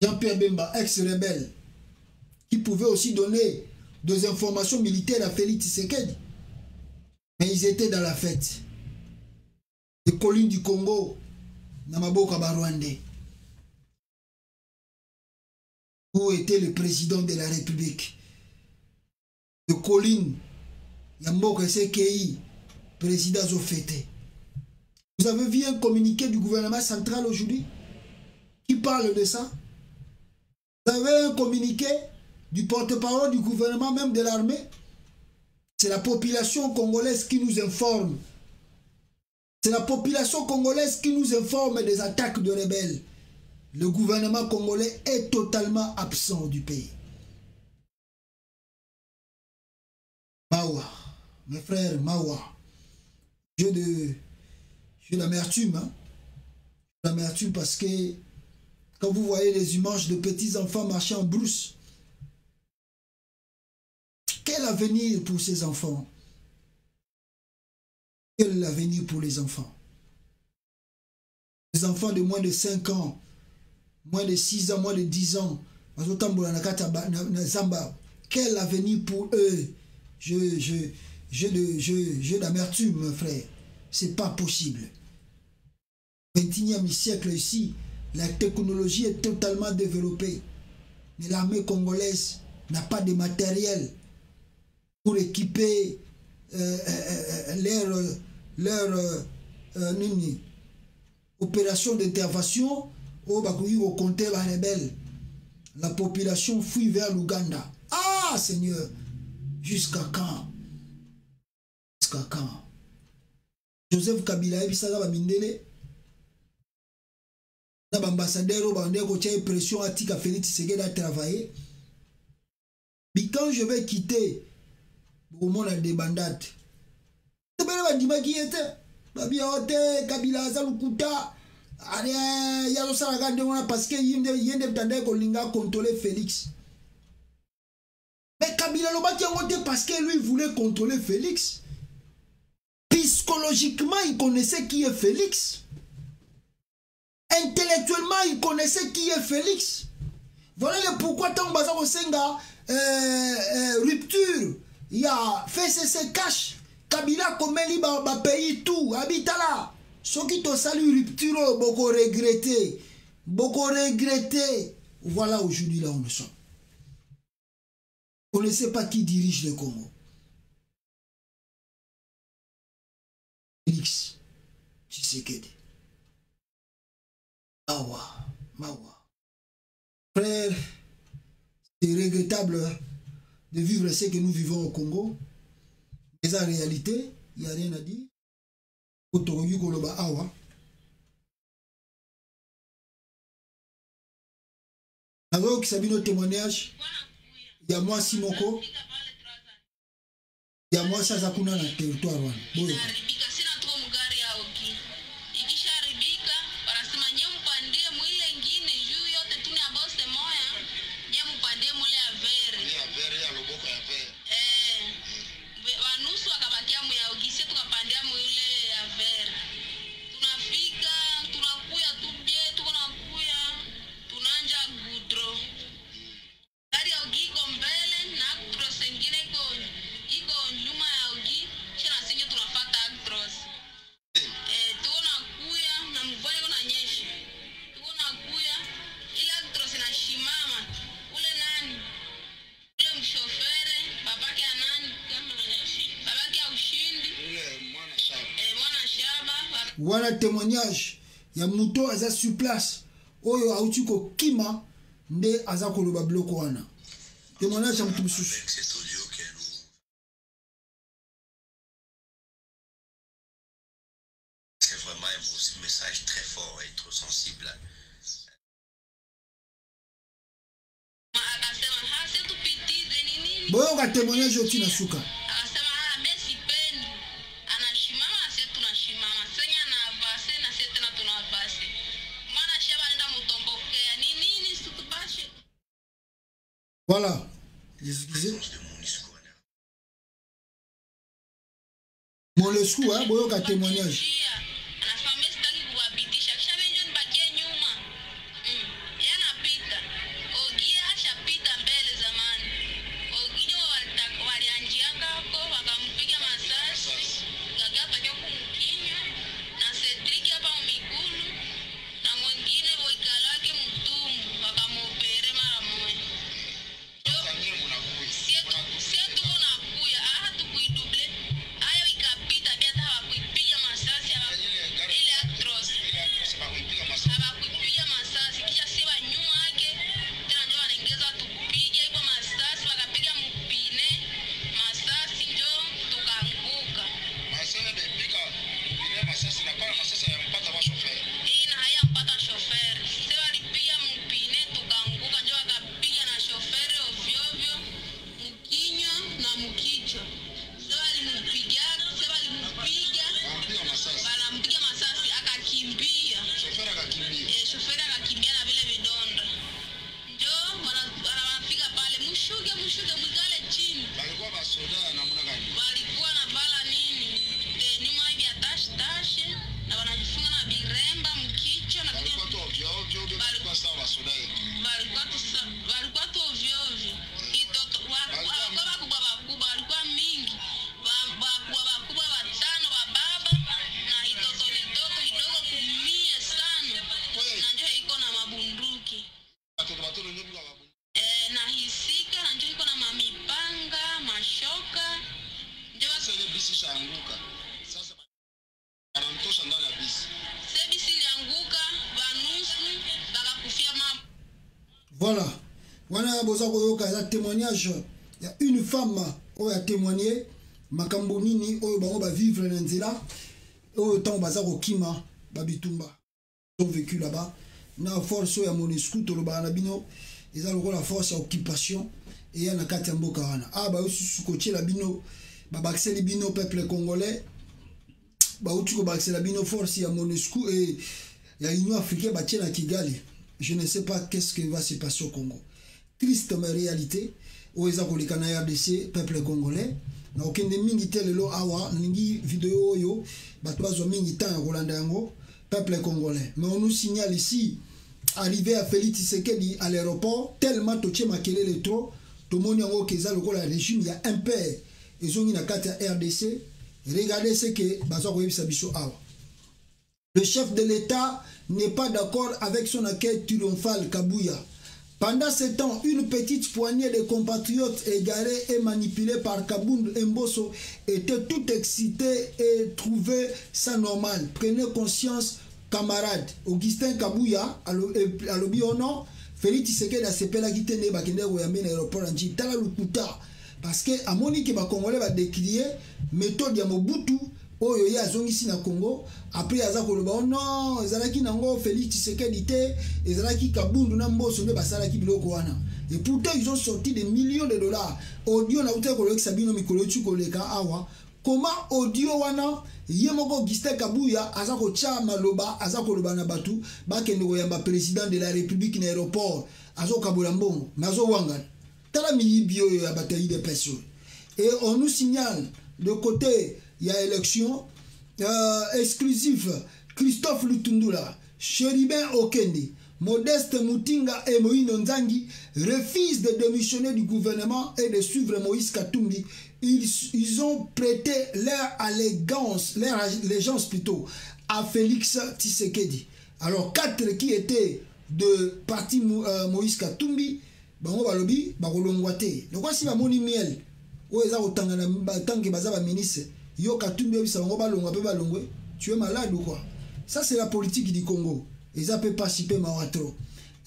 Speaker 3: Jean-Pierre Bemba, ex-rebelle, qui pouvait aussi donner des informations militaires à Félix Tshisekedi. Mais ils étaient dans la fête. Les collines du Congo, Namaboka Barwande. Où était le président de la République? Les collines, Yamboka Sekei, président Zofete. Vous avez vu un communiqué du gouvernement central aujourd'hui qui parle de ça? Vous avez un communiqué du porte-parole du gouvernement, même de l'armée? C'est la population congolaise qui nous informe. C'est la population congolaise qui nous informe des attaques de rebelles. Le gouvernement congolais est totalement absent du pays. Mawa, mes frères, Mawa, jeu d'amertume. Hein? L'amertume parce que quand vous voyez les images de petits enfants marcher en brousse, quel avenir pour ces enfants? Quel avenir pour les enfants? Les enfants de moins de 5 ans, moins de 6 ans, moins de 10 ans, quel avenir pour eux? Jeu d'amertume, frère. C'est pas possible. 21e siècle ici, la technologie est totalement développée. Mais l'armée congolaise n'a pas de matériel pour équiper leur opération d'intervention au compter la rebelle. La population fuit vers l'Ouganda. Ah, Seigneur, jusqu'à quand? Jusqu'à quand? Joseph Kabila et Bisaga Bamindele, l'ambassadeur Obandé Kotia pression à Tika Félix Tshisekedi à travailler. Mais quand je vais quitter au monde des bandades, c'est pas le bandit qui était. Kabila Zalukuta, Yalo Saragande, parce qu'il y a des bandits qui ont contrôlé Félix. Mais Kabila Loba qui a voté parce que lui voulait contrôler Félix. Psychologiquement, il connaissait qui est Félix. Intellectuellement, il connaissait qui est Félix. Voilà le pourquoi tant Bazar Senga rupture. Il y a fait ses cash. Kabila comme il va payer tout. Habitala. Ceux qui te saluent rupture, beaucoup regretté. Beaucoup regretté. Voilà aujourd'hui là où nous sommes. On ne sait pas qui dirige le Congo. Félix Tshisekedi. Mawa. Frère, c'est regrettable de vivre ce que nous vivons au Congo. Mais en réalité, il n'y a rien à dire. Avec Sabino témoignage, il y a moi Simoko, il y a moi Sazakuna dans le territoire. Voilà témoignage. Il y a Mouto Aza sur place. Oyo Autiko Kima Nde Aza Koloba Bloko Wana. Témoignage à Moutou Souche.
Speaker 6: C'est vraiment un message très fort et trop sensible.
Speaker 3: Boyoka témoignage au Tinasuka. Voilà. Mon le sou, hein, boyoka témoignage.
Speaker 5: kutosha ndani ya bisi.
Speaker 7: Sebisi lianguka banusu bakakufia mama.
Speaker 3: Voilà. Wana boza koyoka la témoignage. Il y a une femme qui a témoigné makambo nini oyo bango ba vivre na nzela oyo temps baza kokima babitumba. Ils ont vécu là-bas. Na force ya MONUSCO to loba na bino eza lokola force ya occupation et ya na kati ya mboka wana. Ah ba osusu kotie la bino ba baxeli bino peuple congolais. Ba uti ko baxela bino force ya MONUSCO et ya Union africaine ba tie na Kigali. Je ne sais pas qu'est-ce qui va se passer au Congo. Triste mais réalité. Oeza koleka na RDC peuple congolais. Na okende mingi te lelo awa ningi vidéo oyo bato bazwa mingi temps ya kolanda yango peuple congolais. Mais on nous signale ici arrivé à Félix Tshisekedi à l'aéroport tellement toche makelele trop tomoni yango keza lokola régime ya impère ezongi na kati ya RDC. Regardez ce que bazwa koyebisa biso awa. Le chef de l'État n'est pas d'accord avec son accueil triomphal Kabuya. Pendant ce temps, une petite poignée de compatriotes égarés et manipulés par Kabound Mbosso étaient tout excités et trouvaient ça normal. Prenez conscience, camarades. Augustin Kabuya, à l'Obiono, Félix Tshisekedi a sepela qui tenait bakende oyambe na aéroport anji tala lukuta parce que à monique ba congolais va décrier méthode ya Mobutu oyo ya zongisi na Congo après aza koloba oh non ezalaki nango Félix Tshisekedi te ezalaki Kabundu na Mbosso nde basalaki biloko wana et pourtant ils ont sorti des millions de dollars audio na uta koleka sabino mikolo tu koleka awa comment audio wana yemoko Augustin Kabuya aza ko cha maloba aza koloba na batu bakende koyamba président de la République na aéroport azo kabola mbongo mazo wanga tala miyibio ya bataille de personnes et on nous signale de côté il y a élection exclusive Christophe Lutundula, Chéribin Okende, Modeste Moutinga et Moïse Nzangi refusent de démissionner du gouvernement et de suivre Moïse Katumbi. Ils ont prêté leur allégeance plutôt à Félix Tshisekedi. Alors 4 qui étaient de parti Moïse Katumbi, bango balobi bakolongwate. Donc si ba moni miel, o eza otanga na tanke bazaba ministre Yo Katumbi bisa bango balongwa pe balongwe. Tu es malade ou quoi? Ça c'est la politique du Congo. Et ça peut pas chiper Mawatro.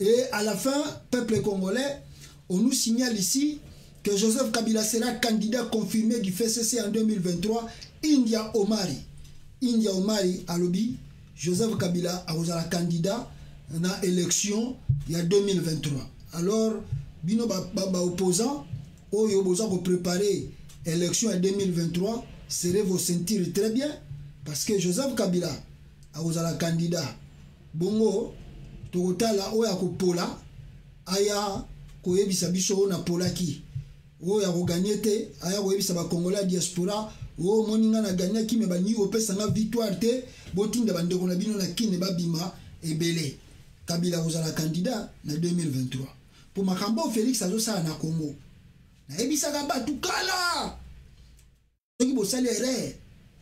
Speaker 3: Et à la fin, peuple congolais, on nous signale ici que Joseph Kabila sera candidat confirmé du FCC en 2023. India Omari. India Omari à lobby. Joseph Kabila a la candidat dans l'élection il y a 2023. Alors, bino ba opposant, oyo boza ko préparer élection en 2023. Serez vous sentir très bien parce que Joseph Kabila a la candidat bongo tokotala oya ko pola aya ko yebisa biso na polaki oya ko gagner te aya ko yebisa ba Congolais diaspora o moninga na gagner ki me ba ni opesa nga victoire te botinda bandeko na bino na kine babima ebele. Kabila la candidat na 2023 pour makambo Félix azo sala na Congo na yebisa ka batukala.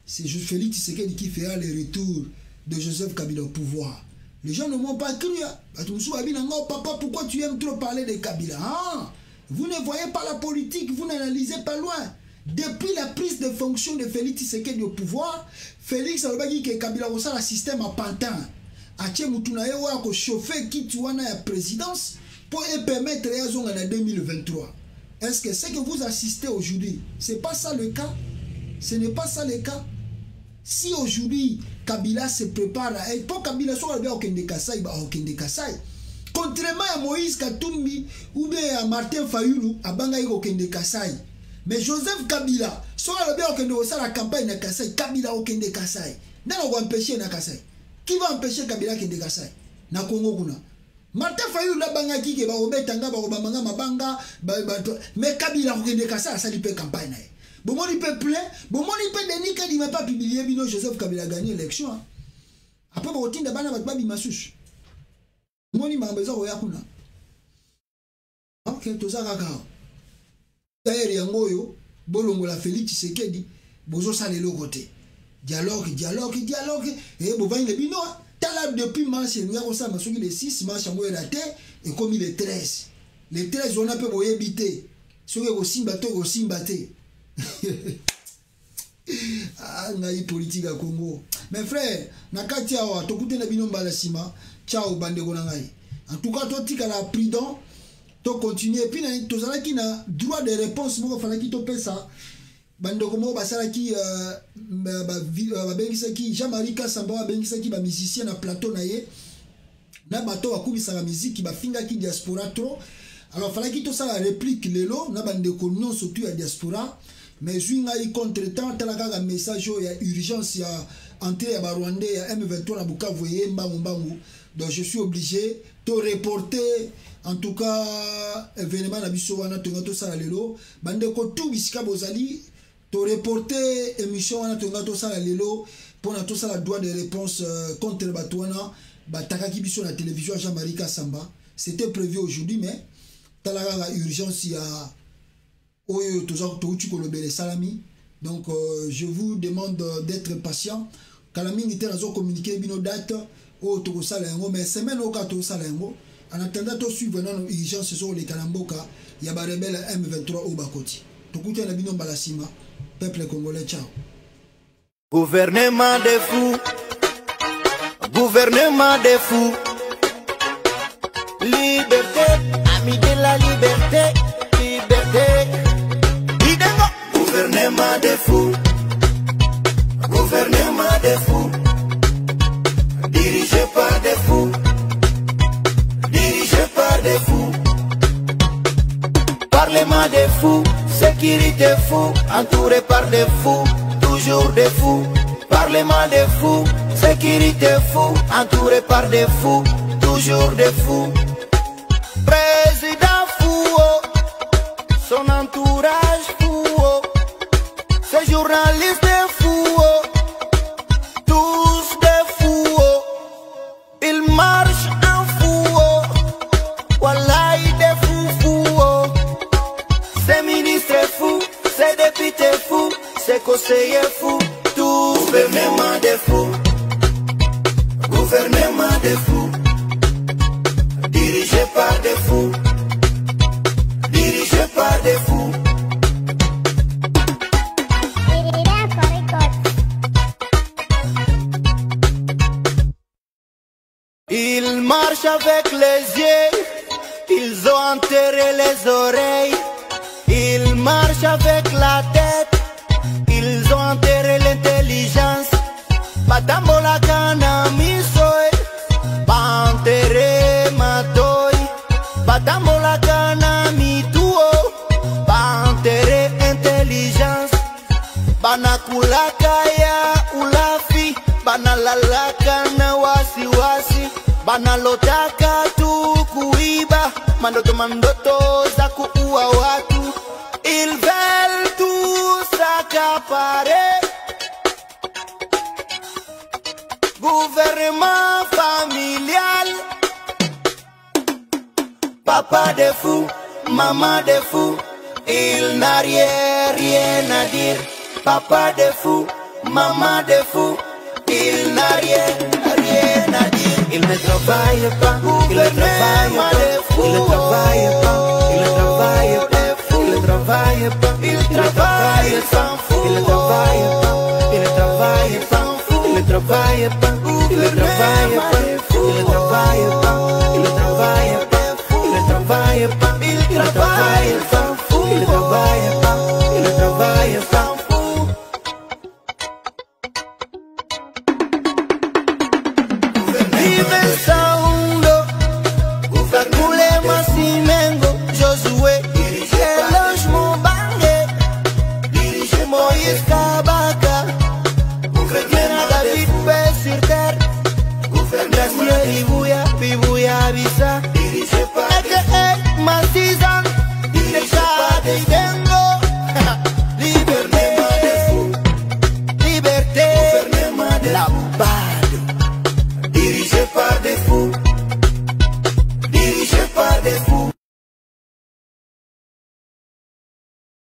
Speaker 3: C'est juste Félix Tshisekedi qui fera le retour de Joseph Kabila au pouvoir. Les gens ne m'ont pas cru. Papa, pourquoi tu aimes trop parler de Kabila? Ah, vous ne voyez pas la politique, vous n'analysez pas loin. Depuis la prise de fonction de Félix Tshisekedi au pouvoir, Félix a dit que Kabila a un système à pantin. Ache Moutunaye a chauffé qui tu as la présidence pour permettre en 2023. Est-ce que c'est que vous assistez aujourd'hui? Ce n'est pas ça le cas. Ce n'est pas ça le cas. Si aujourd'hui Kabila se prépare à être pour Kabila soit bien au Kende Kasai, contrairement à Moïse Katumbi ou bien à Martin Fayulu à Bangaï au Kende Kasai. Mais Joseph Kabila soit bien au Kende la campagne na Kasai, Kabila au Kende Kasai. N'a pas empêcher na Kasai. Qui va empêcher Kabila Kende Kasai? Na Congo kuna. Martin Fayulu la banga ki ke ba obetanga ba obamanga mabanga mais Kabila au Kende Kasai ça lui peut campagne. Bon, mon peuple, bon, mon peuple, Denis Kadi m'a pas publié, bino Joseph Kabila a gagné l'élection. Après, bon, on a un babi masouche. Mon m'a besoin de Yakuna. Ok, tout ça, kakao. D'ailleurs, Yangoyo, Bolongo la Félix Tshisekedi, bozo sale le côté. Dialogue, et bon, va y le bino. T'as depuis mars, il y a ça, mais les 6 mars, à moi, la terre, et comme il est 13. Les 13, on a peu pour éviter. Sur le Simbate, au Simbate. ngai politique à Congo. Mais frère, nakati awa tokute na bino mbala sima, ciao bandeko na ngai. En tout cas, toi tika la prudent, to continuer et puis na tozala ki na droit de réponse moko fala ki to pesa. Bandeko moko basala ki ba bengisa ki Jean-Marie Kasamba ba bengisa ki ba musicien na plateau na ye. Na bato akubisa la musique ba finga ki diaspora trop. Alors fala ki to ça la réplique lelo na bandeko non surtout ya diaspora. Mais je suis contre-temps, il y a un message, il y a urgence, il y a entrée à Rwandais, il y a M23 à Bukavu, donc je suis obligé de reporter, en tout cas, événement à Bissouana, Tongato Salalelo, Bandeko tout Bisika Bozali, de reporter émission à Tongato Salalelo, pour tout ça la droit de réponse contre le Batouana, Takaki Bissou la télévision à Jean-Marie Kassamba. C'était prévu aujourd'hui, mais il y a urgence, il y a. Donc je vous demande d'être patient. Kalami était dans communiqué bino date au to salengo mais semaine au kato salengo en attendant to suivre non urgence sur les kalamboka ya ba rebelle M23 au bakoti. To kutia na bino balasima peuple congolais ciao.
Speaker 8: Gouvernement des fous. Gouvernement des fous. Liberté, ami de la liberté, liberté. Gouvernement des fous, gouvernement des fous, dirigé par des fous, dirigé par des fous. Parlement des fous, sécurité fous, entouré par des fous, toujours des fous. Parlement des fous, sécurité fous, entouré par des fous, toujours des fous. Président fou, son entourage fou. Ces journalistes des fous, tous des fous, ils marchent en fou, voilà des fous, ces ministres fous, ces députés fous, ces conseillers fous, tous gouvernement des fous, gouvernement des fous, dirigé par des fous, dirigé par des fous. Ils marchent avec les yeux, ils ont enterré les oreilles. Ils marchent avec la tête, ils ont enterré l'intelligence. Batambola kana misoy, ba enterré matoy. Batambola kana mituo, ba enterré intelligence. Banakulaka ya ulafi, banalalaka na wasiwasi. Banalotaka tu kuiba, mandoto za kuua watu. Ils veulent tout s'accaparer. Gouvernement familial. Papa des fous, maman des fous, il n'a rien à dire. Papa des fous, maman des fous, il n'a rien à dire. Il ne travaille pas, il ne travaille pas, il ne travaille pas, il ne travaille pas, il ne travaille pas, il travaille sans fou, il ne travaille pas, il ne travaille pas, il ne travaille pas, il ne travaille pas, il ne travaille pas, il ne travaille pas, il ne travaille pas, il travaille sans fou, il ne travaille pas, il ne travaille sans fou. Josué, Eloge Mobangé, Moïse Kabaka, gouverneur David paix sur terre, gouverneur Bibouya, Bibouya Bisa, dirigé par Eke Massizan, dirigé par des Dengo, liberté, liberté, gouvernement de la Bade, dirigé par des fous, dirigé par des fous.